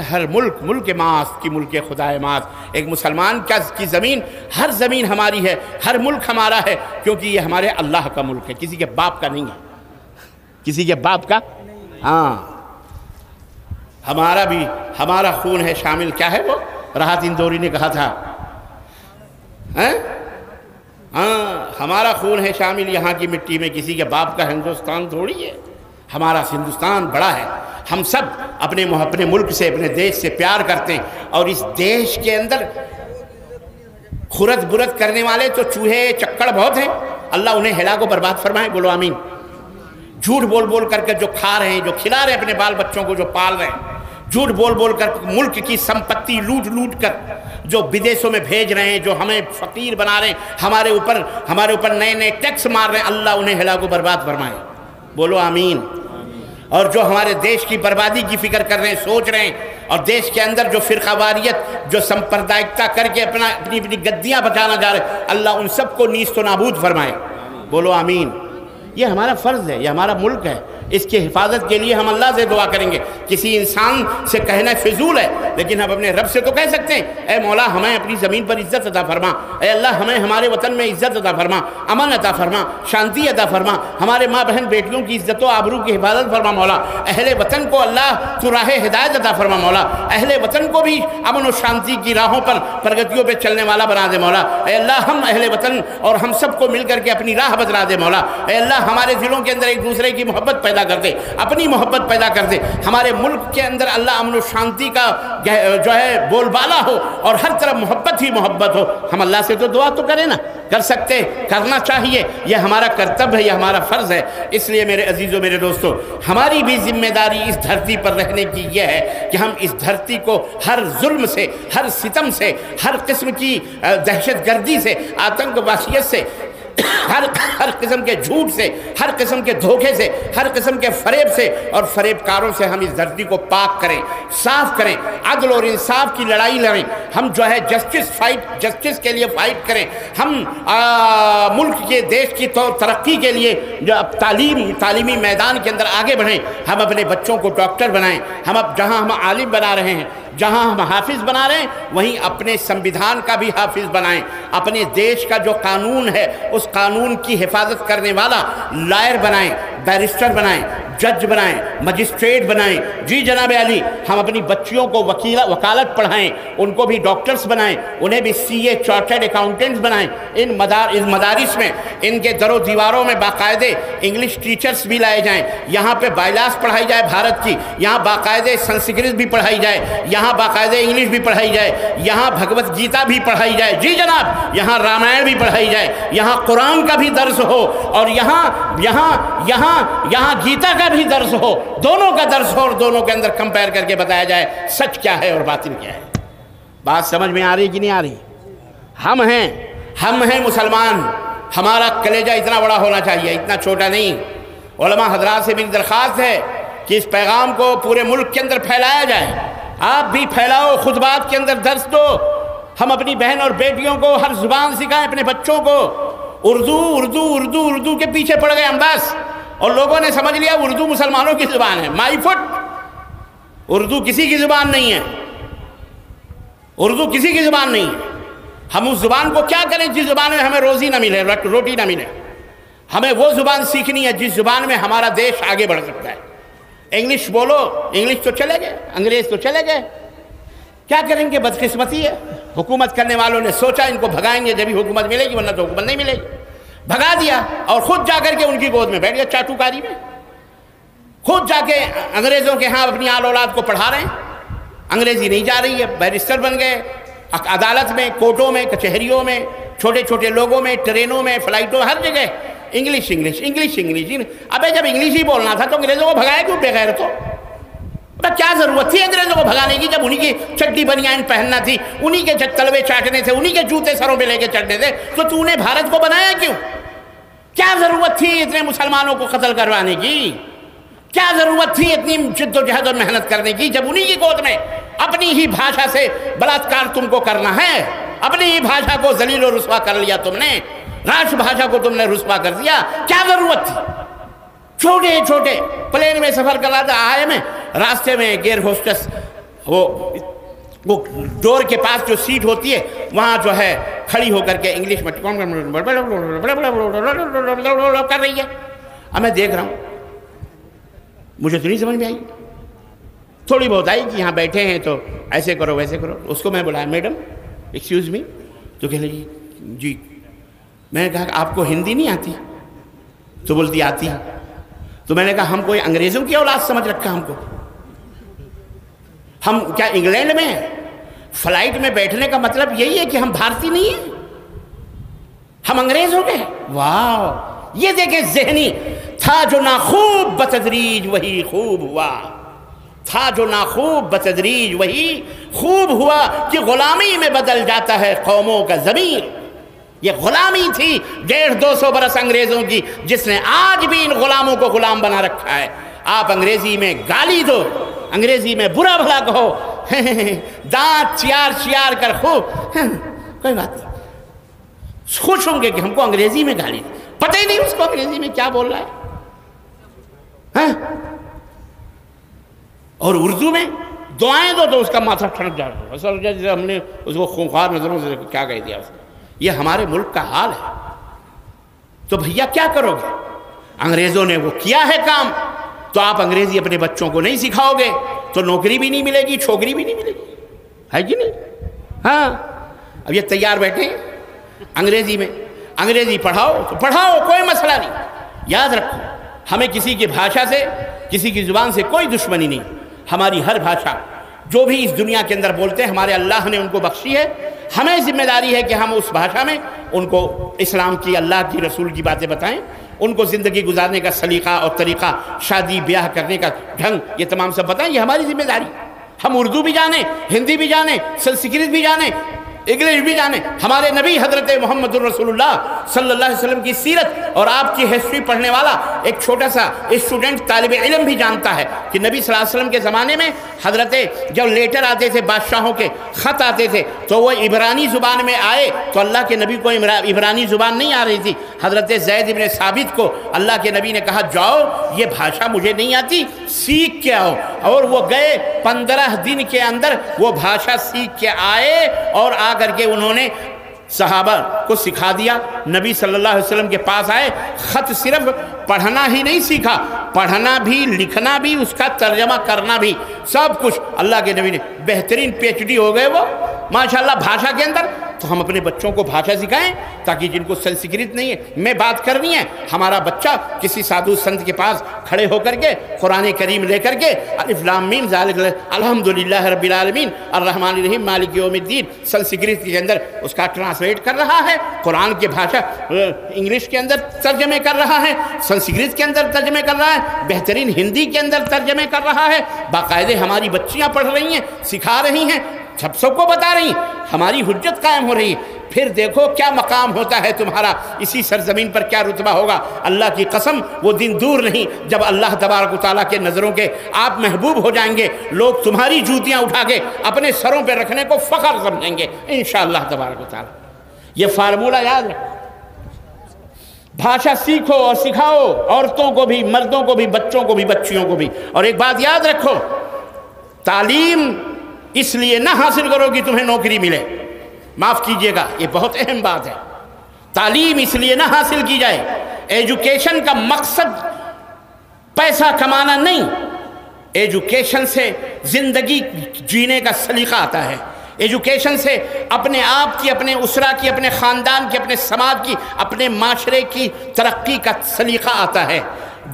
ہر ملک ماس کی ملک خدا ماس، ایک مسلمان کی زمین، ہر زمین ہماری ہے، ہر ملک ہمارا ہے، کیونکہ یہ ہمارے اللہ کا ملک ہے، کسی کے باپ کا نہیں ہے، کسی کے باپ کا۔ ہاں ہمارا خون ہے شامل، کیا ہے وہ راحت اندوری نے کہا تھا، ہاں ہمارا خون ہے شامل یہاں کی مٹی میں، کسی کے باپ کا ہندوستان تھوڑی ہے، ہمارا ہندوستان بڑا ہے۔ ہم سب اپنے ملک سے، اپنے دیش سے پیار کرتے ہیں، اور اس دیش کے اندر خرد برد کرنے والے تو چوہے چکڑ بہت ہیں، اللہ انہیں ہلا کو برباد فرمائے، بولو آمین۔ جھوٹ بول کر کے جو کھا رہے ہیں، جو کھلا رہے ہیں اپنے بال بچوں کو، جو پال رہے ہیں، جھوٹ بول کر ملک کی سمپتی لوٹ کر جو بدیسوں میں بھیج رہے ہیں، جو ہمیں فقیر بنا رہے ہیں، ہمارے اوپر نئے ٹیکس مار رہے ہیں، اللہ انہیں ہلا کو برباد فرمائے، بولو آمین۔ اور جو ہمارے دیش کی بربادی کی فکر کر رہے ہیں، سوچ رہے ہیں، اور دیش کے اندر جو فرقہ واریت، جو سمپردائکتا کر کے اپنی گدیاں بچانا جا رہے ہیں، اللہ ان سب کو نیست و نابود فرمائے، بولو آمین۔ یہ ہمارا فرض ہے، یہ ہمارا ملک ہے، اس کی حفاظت کے لیے ہم اللہ سے دعا کریں گے۔ کسی انسان سے کہنا فضول ہے، لیکن ہم اپنے رب سے تو کہہ سکتے ہیں، اے مولا ہمیں اپنی زمین پر عزت عطا فرما، اے اللہ ہمیں ہمارے وطن میں عزت عطا فرما، امن عطا فرما، شانتی عطا فرما، ہمارے ماں بہن بیٹیوں کی عزت و آبرو کی حفاظت فرما مولا، اہل وطن کو اللہ تو راہ ہدایت عطا فرما مولا، اہل وطن کو بھی امن و شانتی کی راہوں پر پرگتیوں پہ چلنے والا بنا دے مولا، اے اللہ ہم اہل وطن اور ہم سب کو مل کر کے اپنی راہ بتلا دے مولا، اے اللہ ہمارے دلوں کے اندر ایک دوسرے کی محبت پیدا کر دے، اپنی محبت پیدا کر دے، ہمارے ملک کے اندر اللہ امن و شانتی کا جو ہے بول بالا ہو، اور ہر طرف محبت ہی محبت ہو۔ ہم اللہ سے تو دعا تو کریں نا، کر سکتے، کرنا چاہیے، یہ ہمارا کرتب ہے، یہ ہمارا فرض ہے۔ اس لیے میرے عزیزوں، میرے دوستوں، ہماری بھی ذمہ داری اس دھرتی پر رہنے کی یہ ہے کہ ہم اس دھرتی کو ہر ظلم سے، ہر ستم سے، ہر قسم کی دہشت گردی سے، آتنک واشیت سے، ہر قسم کے جھوٹ سے، ہر قسم کے دھوکے سے، ہر قسم کے فریب سے اور فریب کاروں سے ہم اس دھرتی کو پاک کریں، صاف کریں، عدل اور انصاف کی لڑائی لڑیں، ہم جو ہے جسٹس کے لیے فائٹ کریں، ہم ملک کے دیش کی ترقی کے لیے جو تعلیمی میدان کے اندر آگے بڑھیں، ہم اپنے بچوں کو ڈاکٹر بنائیں، جہاں ہم عالم بنا رہے ہیں، جہاں ہم حافظ بنا رہے ہیں، وہیں اپنے سمویدھان کا بھی حافظ بنائیں، اپنے دیش کا جو قانون ہے اس قانون کی حفاظت کرنے والا لائر بنائیں، بیرسٹر بنائیں، جج بنائیں، مجسٹریٹ بنائیں، جی جناب علی، ہم اپنی بچیوں کو وکالت پڑھائیں، ان کو بھی ڈاکٹرز بنائیں، انہیں بھی سی اے چارٹرڈ اکاؤنٹنٹس بنائیں۔ ان مدارس میں، ان کے در و دیواروں میں باقاعدے انگلش ٹیچرز بھی لائے جائیں، یہاں پہ بائلاس پڑھائی جائے بھارت کی، یہاں باقاعدے سنسکرت بھی پڑھائی جائے، یہاں باقاعدے انگلش بھی پڑھائی جائے، یہاں بھگوت گیتا بھی پڑھائی جائے، جی جناب، یہاں رامائن بھی پڑھائی جائے، یہاں قرآن کا بھی درس ہو، اور یہاں گیتا کا بھی درس ہو، دونوں کا درس ہو، اور دونوں کے اندر کمپیئر کر کے بتایا جائے سچ کیا ہے اور باطل کیا ہے۔ بات سمجھ میں آ رہی کہ نہیں آ رہی؟ ہم ہیں مسلمان، ہمارا کلیجہ اتنا بڑا ہونا چاہیے، اتنا چھوٹا نہیں۔ علماء حضرات سے میری درخواست ہے کہ اس پیغام کو پورے ملک کے اندر پھیلایا جائے، آپ بھی پھیلاؤ، خطبات کے اندر درس دو، ہم اپنی بہن اور بیٹیوں کو ہر زبان سکھائیں، اپنے بچوں کو اردو کے پیچھے پڑ گئے ہم بس، اور لوگوں نے سمجھ لیا اردو مسلمانوں کی زبان ہے۔ مائی فٹ، اردو کسی کی زبان نہیں ہے، اردو کسی کی زبان نہیں ہے۔ ہم اس زبان کو کیا کریں جس زبان میں ہمیں روزی نہ ملے، روٹی نہ ملے؟ ہمیں وہ زبان سیکھنی ہے جس زبان میں ہمارا دیش آگے بڑھ سکتا ہے۔ انگلش بولو، انگلش تو چلے گئے، انگریز تو چلے گئے، کیا کریں گے؟ بدقسمتی ہے۔ حکومت کرنے والوں نے سوچا ان کو بھگائیں گے جبھی حکومت ملے گی، ورنہ تو حکومت نہیں ملے گی، بھگا دیا، اور خود جا کر کے ان کی گود میں بیٹھ گیا چاٹوکاری میں، خود جا کے انگریزوں کے ہاں اپنی آل اولاد کو پڑھا رہے ہیں۔ انگریزی نہیں جا رہی ہے، بیرسٹر بن گئے، عدالت میں، کورٹوں میں، کچہریوں میں، چھوٹے چھوٹے لوگوں میں، ٹرینوں میں، فلائٹوں، ہر جگہ انگلش انگلش انگلش انگلش۔ ابے جب انگلش ہی بولنا تھا تو انگریزوں کو بھگایا کیوں بغیر؟ تو کیا ضرورت تھی انگریزوں کو بھگانے کی جب انہی کی چڈی بنیان پہننا تھی، انہی کے تلوے چاٹنے تھے، انہی کے جوتے سروں پہ لے کے چڑھنے تھے، تو نے بھارت کو بنایا کیوں؟ کیا ضرورت تھی اتنے مسلمانوں کو قتل کروانے کی؟ کیا ضرورت تھی اتنی جد و جہد اور محنت کرنے کی جب انہی کی گود میں اپنی ہی بھاشا سے بلاತ್ಕಾರ تم کو کرنا ہے؟ اپنی ہی بھاشا کو ذلیل و رسوا کر لیا تم نے، راشٹر بھاشا کو تم نے رسوا کر دیا، کیا ضرورت تھی؟ چھوٹے چھوٹے پلین میں سفر کر رہا تھا، آئے میں راستے میں ایئر ہوسٹس وہ ڈور کے پاس جو سیٹ ہوتی ہے وہاں جو ہے کھڑی ہو کر کے انگلش میں کر رہی ہے۔ اب میں دیکھ رہا ہوں، مجھے تو نہیں سمجھ میں آئی، تھوڑی بہت آئی کہ یہاں بیٹھے ہیں تو ایسے کرو ویسے کرو۔ اس کو میں بلایا، میڈم ایکسکیوز می، تو کہنے لگی جی۔ میں نے کہا کہ آپ کو ہندی نہیں آتی؟ تو بولتی آتی ہے۔ تو میں نے کہا ہم کوئی انگریزوں کی اولاد سمجھ رکھا ہم کو؟ ہم کیا انگلینڈ میں ہیں؟ فلائٹ میں بیٹھنے کا مطلب یہی ہے کہ ہم بھارتی نہیں ہیں، ہم انگریز ہو گئے؟ واہ! یہ دیکھیں ذہنی تھا جو ناخوب بتدریج وہی خوب ہوا، تھا جو ناخوب بتدریج وہی خوب ہوا، کہ غلامی میں بدل جاتا ہے قوموں کا ضمیر۔ یہ غلامی تھی 150-200 برس انگریزوں کی، جس نے آج بھی ان غلاموں کو غلام بنا رکھا ہے۔ آپ انگریزی میں گالی دو، انگریزی میں برا بھلا کہو، دانت چیار کر خوب، کوئی بات نہیں، خوش ہوں گے کہ ہم کو انگریزی میں گالی دی، پتہ ہی نہیں اس کو انگریزی میں کیا بول رہا ہے۔ اور اردو میں دعائیں دو تو اس کا ماتھا ٹھنک جاتا ہے، جیسے ہم نے اس کو خونخوار نظروں سے کیا کہہ دیا۔ یہ ہمارے ملک کا حال ہے۔ تو بھیا کیا کرو گے؟ انگریزوں نے وہ کیا ہے کام، تو آپ انگریزی اپنے بچوں کو نہیں سکھاؤ گے تو نوکری بھی نہیں ملے گی، چھوکری بھی نہیں ملے گی، ہے کہ نہیں؟ ہاں، اب یہ تیار بیٹھے ہیں انگریزی میں، انگریزی پڑھاؤ تو پڑھاؤ، کوئی مسئلہ نہیں۔ یاد رکھو، ہمیں کسی کی بھاشا سے، کسی کی زبان سے کوئی دشمنی نہیں۔ ہماری ہر بھاشا جو بھی اس دنیا کے اندر بولتے ہیں، ہمارے اللہ نے ان کو بخشی ہے، ہمیں ذمہ داری ہے کہ ہم اس بھاشا میں ان کو اسلام کی، اللہ کی، رسول کی باتیں بتائیں، ان کو زندگی گزارنے کا سلیقہ اور طریقہ، شادی بیاہ کرنے کا ڈھنگ، یہ تمام سب بتائیں۔ یہ ہماری ذمہ داری۔ ہم اردو بھی جانیں، ہندی بھی جانیں، سنسکرت بھی جانیں، انگلش بھی جانیں۔ ہمارے نبی حضرت محمد الرسول اللہ صلی اللہ علیہ وسلم کی سیرت اور آپ کی ہسٹری پڑھنے والا ایک چھوٹا سا اسٹوڈنٹ طالب علم بھی جانتا ہے کہ نبی صلی اللہ علیہ وسلم کے زمانے میں حضرت جب لیٹر آتے تھے، بادشاہوں کے خط آتے تھے، تو وہ عبرانی زبان میں آئے تو اللہ کے نبی کو عبرانی زبان نہیں آ رہی تھی۔ حضرت زید بن ثابت کو اللہ کے نبی نے کہا جاؤ، یہ بھاشا مجھے نہیں آتی، سیکھ کے آؤ۔ اور وہ گئے، 15 دن کے اندر وہ بھاشا سیکھ کے آئے اور آ کر کے انہوں نے صحابہ کو سکھا دیا۔ نبی صلی اللہ علیہ وسلم کے پاس آئے، خط صرف پڑھنا ہی نہیں سیکھا، پڑھنا بھی، لکھنا بھی، اس کا ترجمہ کرنا بھی، سب کچھ اللہ کے نبی نے بہترین PhD ہو گئے وہ ماشاءاللہ بھاشا کے اندر. تو ہم اپنے بچوں کو بھاشا سکھائیں تاکہ جن کو سنسکرت نہیں ہے میں بات کرنی ہے، ہمارا بچہ کسی سادھو سنت کے پاس کھڑے ہو کر کے قرآن کریم لے کر کے الف لام میم ذالک الحمدللہ رب العالمین الرحمن الرحیم مالک یوم الدین سنسکرت کے اندر اس کا ٹرانسلیٹ کر رہا ہے، قرآن کے بھاشا انگلش کے اندر ترجمے کر رہا ہے، سنسکرت کے اندر ترجمے کر رہا ہے، بہترین ہندی کے اندر ترجمے کر رہا ہے، باقاعدہ ہماری بچیاں پڑھ رہی ہیں، سکھا رہی ہیں، سب کو بتا رہی ہیں، ہماری حجت قائم ہو رہی ہے. پھر دیکھو کیا مقام ہوتا ہے تمہارا، اسی سرزمین پر کیا رتبہ ہوگا. اللہ کی قسم وہ دن دور نہیں جب اللہ تبارک و تعالیٰ کے نظروں کے آپ محبوب ہو جائیں گے، لوگ تمہاری جوتیاں اٹھا کے اپنے سروں پہ رکھنے کو فخر سمجھیں گے انشاءاللہ تبارک و تعالیٰ. یہ فارمولہ یاد رکھو، بھاشا سیکھو اور سکھاؤ، عورتوں کو بھی، مردوں کو بھی، بچوں کو بھی، بچیوں کو بھی. اور ایک بات یاد رکھو، تعلیم اس لیے نہ حاصل کرو کہ تمہیں نوکری ملے، معاف کیجئے گا یہ بہت اہم بات ہے. تعلیم اس لیے نہ حاصل کی جائے، ایجوکیشن کا مقصد پیسہ کمانا نہیں، ایجوکیشن سے زندگی جینے کا سلیقہ آتا ہے، ایجوکیشن سے اپنے آپ کی، اپنے اسرہ کی، اپنے خاندان کی، اپنے سماج کی، اپنے معاشرے کی ترقی کا سلیقہ آتا ہے،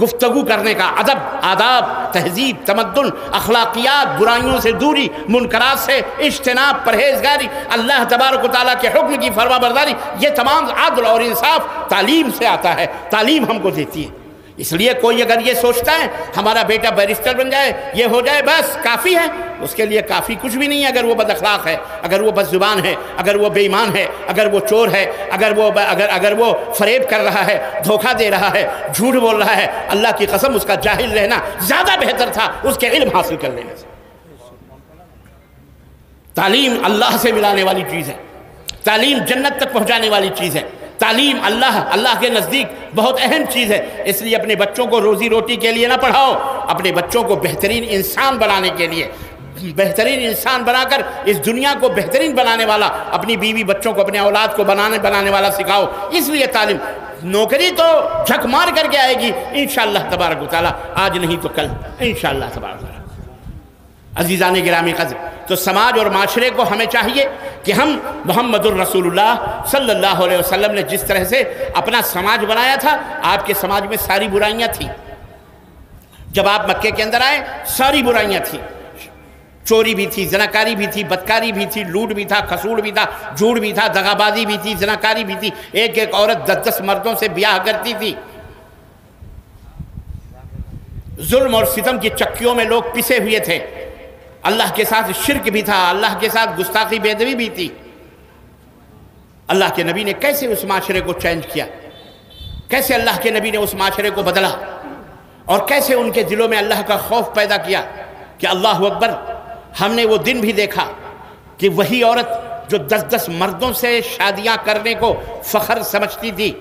گفتگو کرنے کا ادب، آداب، تہذیب، تمدن، اخلاقیات، برائیوں سے دوری، منکرات سے اجتناب، پرہیزگاری، اللہ تبارک و تعالیٰ کے حکم کی فرما برداری، یہ تمام عدل اور انصاف تعلیم سے آتا ہے، تعلیم ہم کو دیتی ہے. اس لیے کوئی اگر یہ سوچتا ہے ہمارا بیٹا بیرسٹر بن جائے، یہ ہو جائے، بس کافی ہے، اس کے لیے کافی کچھ بھی نہیں ہے. اگر وہ بد اخلاق ہے، اگر وہ بد زبان ہے، اگر وہ بے ایمان ہے، اگر وہ چور ہے، اگر وہ فریب کر رہا ہے، دھوکہ دے رہا ہے، جھوٹ بول رہا ہے، اللہ کی قسم اس کا جاہل رہنا زیادہ بہتر تھا اس کے علم حاصل کر لینے سے. تعلیم اللہ سے ملانے والی چیز ہے، تعلیم جنت تک پہنچانے والی چیز ہے، تعلیم اللہ کے نزدیک بہت اہم چیز ہے. اس لیے اپنے بچوں کو روزی روٹی کے لیے نہ پڑھاؤ، اپنے بچوں کو بہترین انسان بنانے کے لیے، بہترین انسان بنا کر اس دنیا کو بہترین بنانے والا، اپنی بیوی بچوں کو، اپنے اولاد کو بنانے والا سکھاؤ. اس لیے تعلیم، نوکری تو جھک مار کر کے آئے گی انشاءاللہ تبارک و تعالیٰ، آج نہیں تو کل انشاءاللہ تبارک و تعالیٰ. عزیزان گرامی قدر، تو سماج اور معاشرے کو ہمیں چاہیے کہ ہم محمد الرسول اللہ صلی اللہ علیہ وسلم نے جس طرح سے اپنا سماج بنایا تھا، آپ کے سماج میں ساری برائیاں تھیں. جب آپ مکے کے اندر آئے ساری برائیاں تھیں، چوری بھی تھی، زناکاری بھی تھی، بدکاری بھی تھی، لوٹ بھی تھا، کھسوڑ بھی تھا، جھوٹ بھی تھا، دغابازی بھی تھی، زناکاری بھی تھی، ایک عورت 10 مردوں سے بیاہ کرتی تھی. ظلم اور ستم کی چکیوں میں لوگ پسے ہوئے تھے، اللہ کے ساتھ شرک بھی تھا، اللہ کے ساتھ گستاخی بے ادبی بھی تھی. اللہ کے نبی نے کیسے اس معاشرے کو چینج کیا، کیسے اللہ کے نبی نے اس معاشرے کو بدلا، اور کیسے ان کے دلوں میں اللہ کا خوف پیدا کیا کہ اللہ اکبر. ہم نے وہ دن بھی دیکھا کہ وہی عورت جو 10 مردوں سے شادیاں کرنے کو فخر سمجھتی تھی،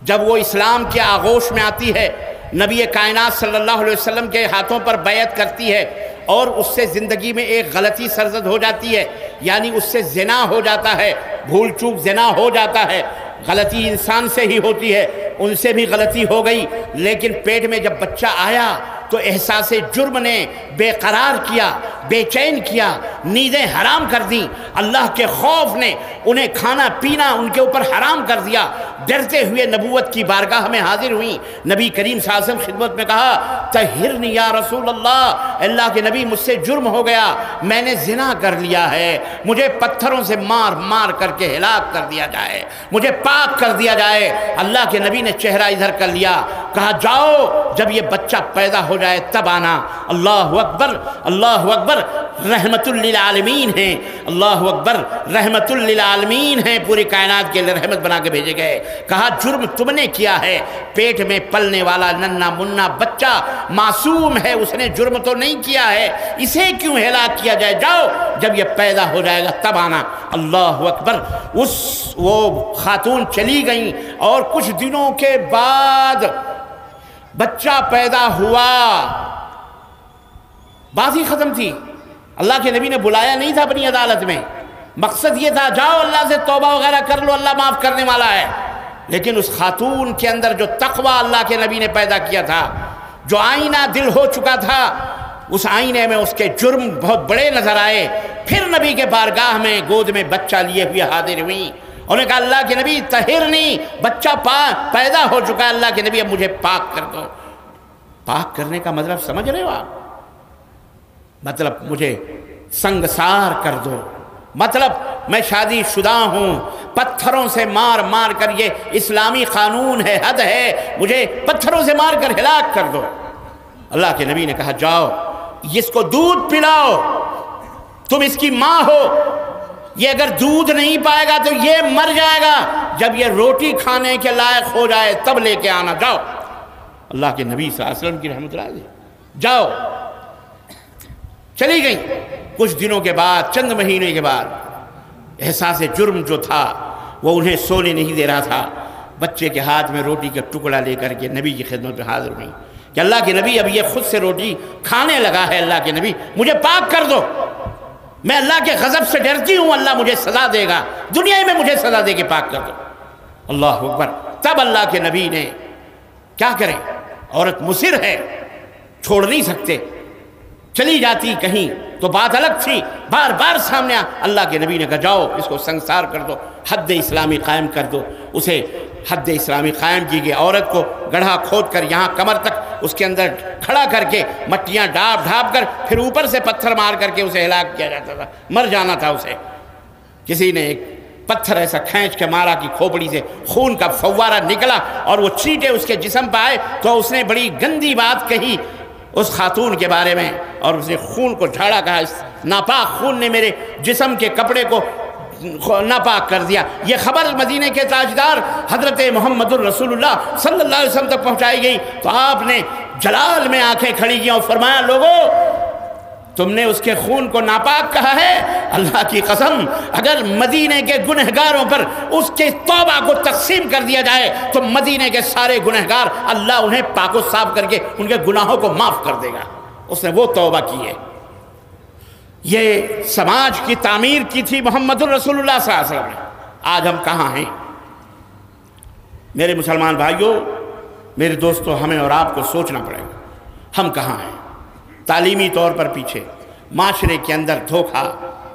جب وہ اسلام کے آغوش میں آتی ہے، نبی کائنات صلی اللہ علیہ وسلم کے ہاتھوں پر بیعت کرتی ہے، اور اس سے زندگی میں ایک غلطی سرزد ہو جاتی ہے، یعنی اس سے زنا ہو جاتا ہے، بھول چوک زنا ہو جاتا ہے. غلطی انسان سے ہی ہوتی ہے، ان سے بھی غلطی ہو گئی، لیکن پیٹ میں جب بچہ آیا تو احساس جرم نے بے قرار کیا، بے چین کیا، نیندیں حرام کر دیں. اللہ کے خوف نے انہیں کھانا پینا ان کے اوپر حرام کر دیا. ڈرتے ہوئے نبوت کی بارگاہ میں حاضر ہوئیں. نبی کریم صلی اللہ علیہ وسلم خدمت میں کہا طہرنی یا رسول اللہ، اللہ کے نبی مجھ سے جرم ہو گیا، میں نے زنا کر لیا ہے، مجھے پتھروں سے مار مار کر کے ہلاک کر دیا جائے، مجھے پاک کر دیا جائے. اللہ کے نبی نے چہرہ ادھر کر لیا، کہا جاؤ جب یہ بچہ پیدا ہو جائے تب آنا. اللہ اکبر، اللہ اکبر. رحمت للعالمین ہیں، اللہ اکبر، رحمت للعالمین ہیں، پوری کائنات کے لیے رحمت بنا کے بھیجے گئے. کہا جرم تم نے کیا ہے، پیٹ میں پلنے والا ننھا منا بچہ معصوم ہے، اس نے جرم تو نہیں کیا ہے، اسے کیوں ہلاک کیا جائے، جاؤ جب یہ پیدا ہو جائے گا تب آنا. اللہ اکبر. وہ خاتون چلی گئیں اور کچھ دنوں کے بعد بچہ پیدا ہوا. بازی ختم تھی، اللہ کے نبی نے بلایا نہیں تھا اپنی عدالت میں، مقصد یہ تھا جاؤ اللہ سے توبہ وغیرہ کر لو، اللہ معاف کرنے والا ہے. لیکن اس خاتون کے اندر جو تقوی اللہ کے نبی نے پیدا کیا تھا، جو آئینہ دل ہو چکا تھا اس آئینے میں اس کے جرم بہت بڑے نظر آئے. پھر نبی کے بارگاہ میں گود میں بچہ لیے ہوئے حاضر ہوئی. انہوں نے کہا اللہ کے نبی طہرنی، بچہ پیدا ہو چکا ہے، اللہ کے نبی اب مجھے پاک کر دو. پاک کرنے کا مطلب سمجھ رہے ہو آپ؟ مطلب مجھے سنگسار کر دو، مطلب میں شادی شدہ ہوں، پتھروں سے مار مار کر، یہ اسلامی قانون ہے، حد ہے، مجھے پتھروں سے مار کر ہلاک کر دو. اللہ کے نبی نے کہا جاؤ اس کو دودھ پلاؤ، تم اس کی ماں ہو، یہ اگر دودھ نہیں پائے گا تو یہ مر جائے گا، جب یہ روٹی کھانے کے لائق ہو جائے تب لے کے آنا. جاؤ. اللہ کے نبی صلی اللہ علیہ وسلم کی رحمت اللہ علیہ جاؤ. چلی گئی. کچھ دنوں کے بعد، چند مہینے کے بعد، احساس جرم جو تھا وہ انہیں سونے نہیں دے رہا تھا. بچے کے ہاتھ میں روٹی کا ٹکڑا لے کر کے نبی کی خدمت میں حاضر ہوئی کہ اللہ کے نبی اب یہ خود سے روٹی کھانے لگا ہے، اللہ کے نبی مجھے پاک کر دو، میں اللہ کے غضب سے ڈرتی ہوں، اللہ مجھے سزا دے گا، دنیا میں مجھے سزا دے کے پاک کر دو. اللہ اکبر. تب اللہ کے نبی نے کیا کریں، عورت مصر ہے، چھوڑ نہیں سکتے، چلی جاتی کہیں تو بات الگ تھی، بار بار سامنے اللہ کے نبی نے کہا جاؤ اس کو سنسار کر دو، حد اسلامی قائم کر دو. اسے حد اسلامی قائم کی گئی. عورت کو گڑھا کھود کر یہاں کمر تک اس کے اندر کھڑا کر کے مٹیاں ڈھاب ڈھاب کر پھر اوپر سے پتھر مار کر کے اسے ہلاک کیا جاتا تھا، مر جانا تھا اسے. کسی نے ایک پتھر ایسا کھینچ کے مارا کہ کھوپڑی سے خون کا فوارہ نکلا اور وہ چیٹے اس کے جسم پہ آئے تو اس نے بڑی گندی بات کہی اس خاتون کے بارے میں، اور اس نے خون کو جھاڑا، کہا اس ناپاک خون نے میرے جسم کے کپڑے کو ناپاک کر دیا. یہ خبر مدینے کے تاجدار حضرت محمد الرسول اللہ صلی اللہ علیہ وسلم تک پہنچائی گئی تو آپ نے جلال میں آنکھیں کھڑی کی اور فرمایا لوگو تم نے اس کے خون کو ناپاک کہا ہے، اللہ کی قسم اگر مدینے کے گنہگاروں پر اس کے توبہ کو تقسیم کر دیا جائے تو مدینے کے سارے گنہگار اللہ انہیں پاک و صاف کر کے ان کے گناہوں کو معاف کر دے گا. اس نے وہ توبہ کی ہے. یہ سماج کی تعمیر کی تھی محمد الرسول اللہ صلی اللہ علیہ وسلم نے. آج ہم کہاں ہیں میرے مسلمان بھائیوں، میرے دوستوں؟ ہمیں اور آپ کو سوچنا پڑے گا ہم کہاں ہیں. تعلیمی طور پر پیچھے، معاشرے کے اندر دھوکہ،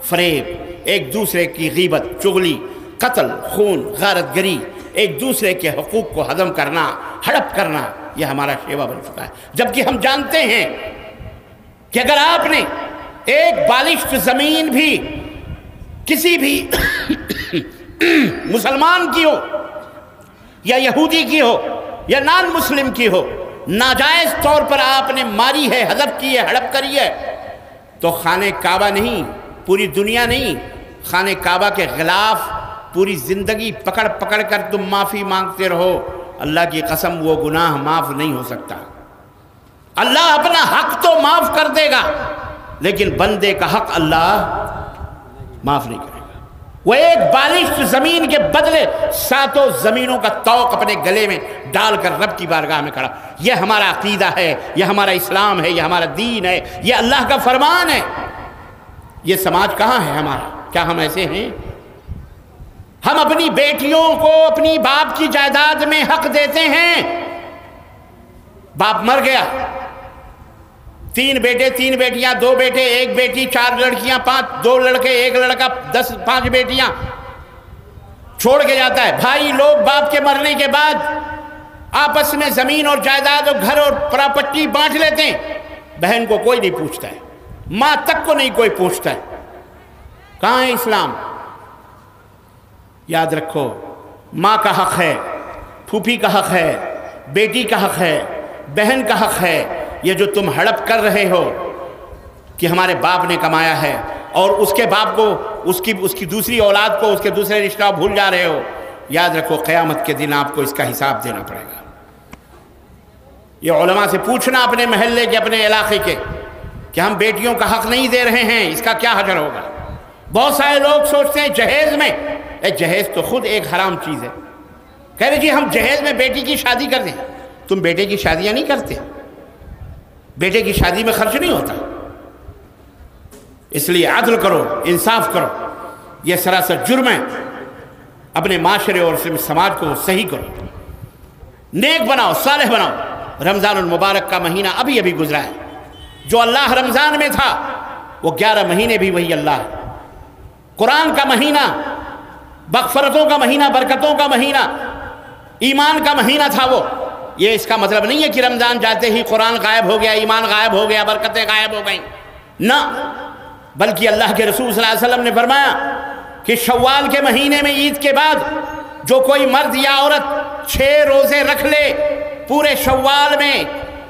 فریب، ایک دوسرے کی غیبت، چغلی، قتل، خون، غارت گری، ایک دوسرے کے حقوق کو ہضم کرنا، ہڑپ کرنا، یہ ہمارا شیوا بن چکا ہے. جبکہ ہم جانتے ہیں کہ اگر آپ نے ایک بالشت زمین بھی کسی بھی مسلمان کی ہو یا یہودی کی ہو یا نان مسلم کی ہو، ناجائز طور پر آپ نے ماری ہے، ہدف کی ہے، ہڑپ کری ہے، تو خانہ کعبہ نہیں، پوری دنیا نہیں، خانہ کعبہ کے خلاف پوری زندگی پکڑ پکڑ کر تم معافی مانگتے رہو، اللہ کی قسم وہ گناہ معاف نہیں ہو سکتا. اللہ اپنا حق تو معاف کر دے گا لیکن بندے کا حق اللہ معاف نہیں کرے گا. وہ ایک بالشت زمین کے بدلے 7 زمینوں کا طوق اپنے گلے میں ڈال کر رب کی بارگاہ میں کھڑا. یہ ہمارا عقیدہ ہے، یہ ہمارا اسلام ہے، یہ ہمارا دین ہے، یہ اللہ کا فرمان ہے. یہ سماج کہاں ہے ہمارا؟ کیا ہم ایسے ہیں؟ ہم اپنی بیٹیوں کو اپنی باپ کی جائیداد میں حق دیتے ہیں. باپ مر گیا، 3 بیٹے 3 بیٹیاں، 2 بیٹے 1 بیٹی، 4 لڑکیاں 5، 2 لڑکے 1 لڑکا، 10 5 بیٹیاں چھوڑ کے جاتا ہے. بھائی لوگ باپ کے مرنے کے بعد آپس میں زمین اور جائیداد اور گھر اور پراپرٹی بانٹ لیتے ہیں. بہن کو کوئی نہیں پوچھتا ہے، ماں تک کو نہیں کوئی پوچھتا ہے. کہاں ہے اسلام؟ یاد رکھو، ماں کا حق ہے، پھوپھی کا حق ہے، بیٹی کا حق ہے، بہن کا حق ہے. یہ جو تم ہڑپ کر رہے ہو کہ ہمارے باپ نے کمایا ہے اور اس کے باپ کو اس کی دوسری اولاد کو اس کے دوسرے رشتہ بھول جا رہے ہو، یاد رکھو قیامت کے دن آپ کو اس کا حساب دینا پڑے گا. یہ علماء سے پوچھنا اپنے محلے کے، اپنے علاقے کے، کہ ہم بیٹیوں کا حق نہیں دے رہے ہیں، اس کا کیا حشر ہوگا. بہت سارے لوگ سوچتے ہیں جہیز میں، جہیز تو خود ایک حرام چیز ہے. کہہ رہے جی ہم جہیز میں بیٹی کی شادی کر دیں. تم بیٹے کی شادیاں نہیں کرتے، بیٹے کی شادی میں خرچ نہیں ہوتا. اس لیے عدل کرو، انصاف کرو. یہ سراسر جرم ہے. اپنے معاشرے اور سماج کو صحیح کرو، نیک بناؤ، صالح بناؤ. رمضان المبارک کا مہینہ ابھی ابھی گزرا ہے. جو اللہ رمضان میں تھا وہ 11 مہینے بھی وہی اللہ ہے. قرآن کا مہینہ، مغفرتوں کا مہینہ، برکتوں کا مہینہ، ایمان کا مہینہ تھا وہ. یہ اس کا مطلب نہیں ہے کہ رمضان جاتے ہی قرآن غائب ہو گیا، ایمان غائب ہو گیا، برکتیں غائب ہو گئیں. نہ، بلکہ اللہ کے رسول صلی اللہ علیہ وسلم نے فرمایا کہ شوال کے مہینے میں عید کے بعد جو کوئی مرد یا عورت 6 روزے رکھ لے پورے شوال میں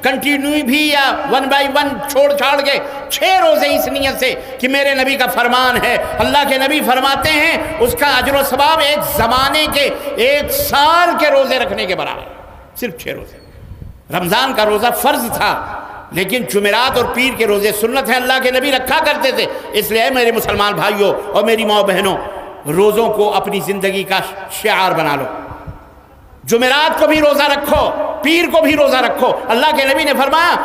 کنٹینیو بھی یا 1 بائی 1 چھوڑ چھاڑ کے 6 روزے اس نیت سے کہ میرے نبی کا فرمان ہے، اللہ کے نبی فرماتے ہیں اس کا اجر و ثواب ایک زمانے کے 1 سال کے روزے رکھنے کے برابر. صرف 6 روزے. رمضان کا روزہ فرض تھا لیکن جمعرات اور پیر کے روزے سنت ہیں، اللہ کے نبی رکھا کرتے تھے. اس لیے میرے مسلمان بھائیوں اور میری ماں بہنوں، روزوں کو اپنی زندگی کا شعار بنا لو. جمعرات کو بھی روزہ رکھو، پیر کو بھی روزہ رکھو. اللہ کے نبی نے فرمایا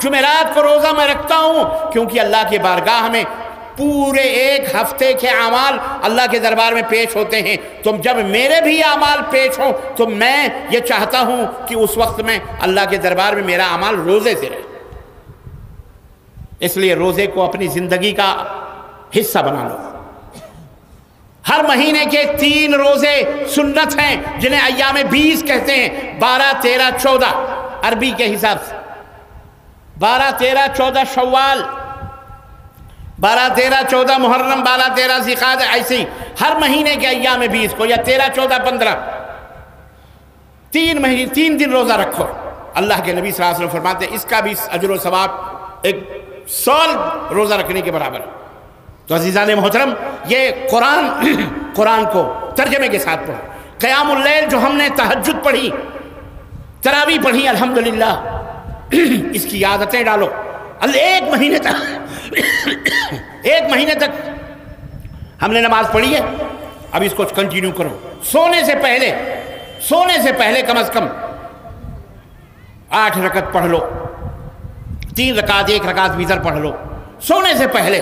جمعرات کو روزہ میں رکھتا ہوں کیونکہ اللہ کی بارگاہ میں پورے 1 ہفتے کے اعمال اللہ کے دربار میں پیش ہوتے ہیں. تم جب میرے بھی اعمال پیش ہوں تو میں یہ چاہتا ہوں کہ اس وقت میں اللہ کے دربار میں میرا اعمال روزے سے رہے. اس لیے روزے کو اپنی زندگی کا حصہ بنا لو. ہر مہینے کے 3 روزے سنت ہیں جنہیں ایام 20 کہتے ہیں. 12، 13، 14 عربی کے حساب سے. 12، 13، 14 شوال، 12، 13، 14 محرم، 12، 13 ذی-القعدہ. ایسے ہر مہینے کے ایام 20 کو یا 13، 14، 15 3 دن روزہ رکھو. اللہ کے نبی صلی اللہ علیہ وسلم فرماتے ہیں اس کا بھی اجر و ثواب 1 سال روزہ رکھنے کے برابر. تو عزیزان محترم، یہ قرآن کو ترجمے کے ساتھ پڑھو. قیام اللیل جو ہم نے تہجد پڑھی، تراویح پڑھی، الحمدللہ اس کی عادتیں ڈالو. ایک مہینے تک ہم نے نماز پڑھی ہے، اب اس کو کنٹینیو کرو. سونے سے پہلے کم از کم 8 رکعت پڑھ لو. 3 رکعت، 1 رکعت وتر پڑھ لو سونے سے پہلے.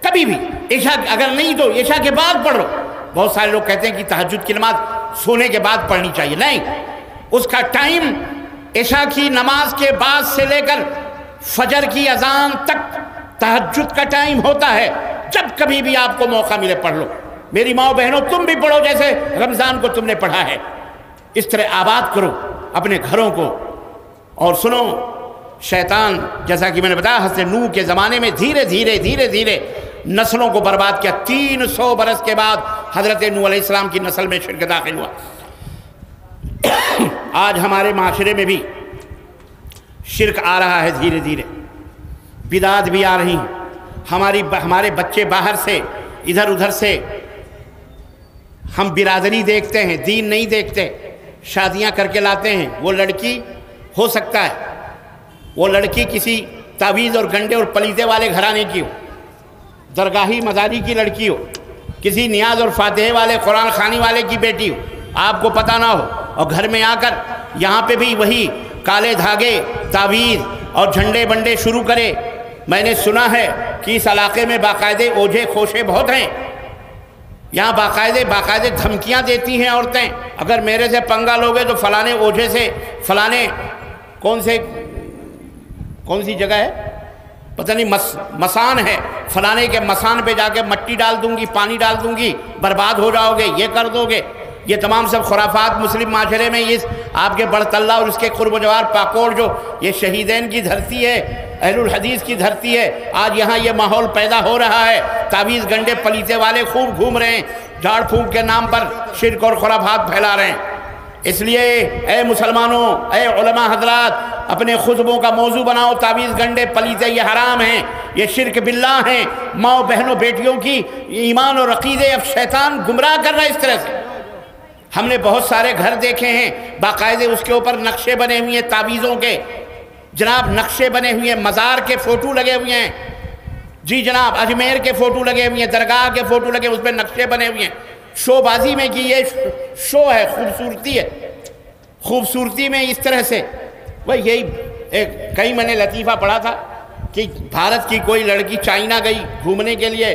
کبھی بھی عشاء اگر نہیں تو عشاء کے بعد پڑھ لو. بہت سارے لوگ کہتے ہیں کہ تہجد کی نماز سونے کے بعد پڑھنی چاہیے. نہیں، اس کا ٹائم عشاء کی نماز کے بعد سے لے کر فجر کی اذان تک تہجد کا ٹائم ہوتا ہے. جب کبھی بھی آپ کو موقع ملے پڑھ لو. میری ماں بہنوں، تم بھی پڑھو جیسے رمضان کو تم نے پڑھا ہے. اس طرح آباد کرو اپنے گھروں کو. اور سنو، شیطان جیسا کہ میں نے بتایا حضرت نوح کے زمانے میں دھیرے دھیرے نسلوں کو برباد کیا. 300 برس کے بعد حضرت نوح علیہ السلام کی نسل میں شرک داخل ہوا. آج ہمارے معاشرے میں بھی شرک آ رہا ہے دھیرے دھیرے، بدعات بھی آ رہی ہیں. ہمارے بچے باہر سے ادھر ادھر سے، ہم برادری دیکھتے ہیں، دین نہیں دیکھتے. شادیاں کر کے لاتے ہیں. وہ لڑکی ہو سکتا ہے وہ لڑکی کسی تعویذ اور گنڈے اور پلیتے والے گھرانے کی ہو، درگاہی مزاری کی لڑکی ہو، کسی نیاز اور فاتحے والے قرآن خوانی والے کی بیٹی ہو، آپ کو پتہ نہ ہو، اور گھر میں آ کر یہاں پہ بھی وہی کالے دھاگے، تعویذ اور جھنڈے بنڈے شروع کرے. میں نے سنا ہے کہ اس علاقے میں باقاعدے اوجھے کھوشے بہت ہیں. یہاں باقاعدے دھمکیاں دیتی ہیں عورتیں، اگر میرے سے پنگا لوگے تو فلانے اوجھے سے، فلانے کون سی جگہ ہے پتہ نہیں، مسان ہے، فلانے کے مسان پہ جا کے مٹی ڈال دوں گی، پانی ڈال دوں گی، برباد ہو جاؤ گے، یہ کر دو گے. یہ تمام سب خرافات مسلم معاشرے میں. اس آپ کے بڑھتلہ اور اس کے قرب و جوار پاکوڑ جو یہ شہیدین کی دھرتی ہے، اہل الحدیث کی دھرتی ہے، آج یہاں یہ ماحول پیدا ہو رہا ہے. تعویذ گنڈے پلیتے والے خوب گھوم رہے ہیں، جھاڑ پھونک کے نام پر شرک اور خرافات پھیلا رہے ہیں. اس لیے اے مسلمانوں، اے علماء حضرات، اپنے خطبوں کا موضوع بناؤ تعویذ گنڈے پلیتے یہ حرام ہیں، یہ شرک باللہ ہیں. ماں بہنوں بیٹیوں کی ایمان اور عقیدے اب شیطان گمراہ کر رہا ہے اس طرح سے. ہم نے بہت سارے گھر دیکھے ہیں باقاعدے اس کے اوپر نقشے بنے ہوئے ہیں تعویذوں کے، جناب نقشے بنے ہوئے ہیں، مزار کے فوٹو لگے ہوئے ہیں، جی جناب اجمیر کے فوٹو لگے ہوئے ہیں، درگاہ کے فوٹو لگے، اس پہ نقشے بنے ہوئے ہیں. شو بازی میں کی یہ شو ہے، خوبصورتی ہے. خوبصورتی میں اس طرح سے یہی کہیں میں نے لطیفہ پڑھا تھا کہ بھارت کی کوئی لڑکی چائنا گئی گھومنے کے لیے،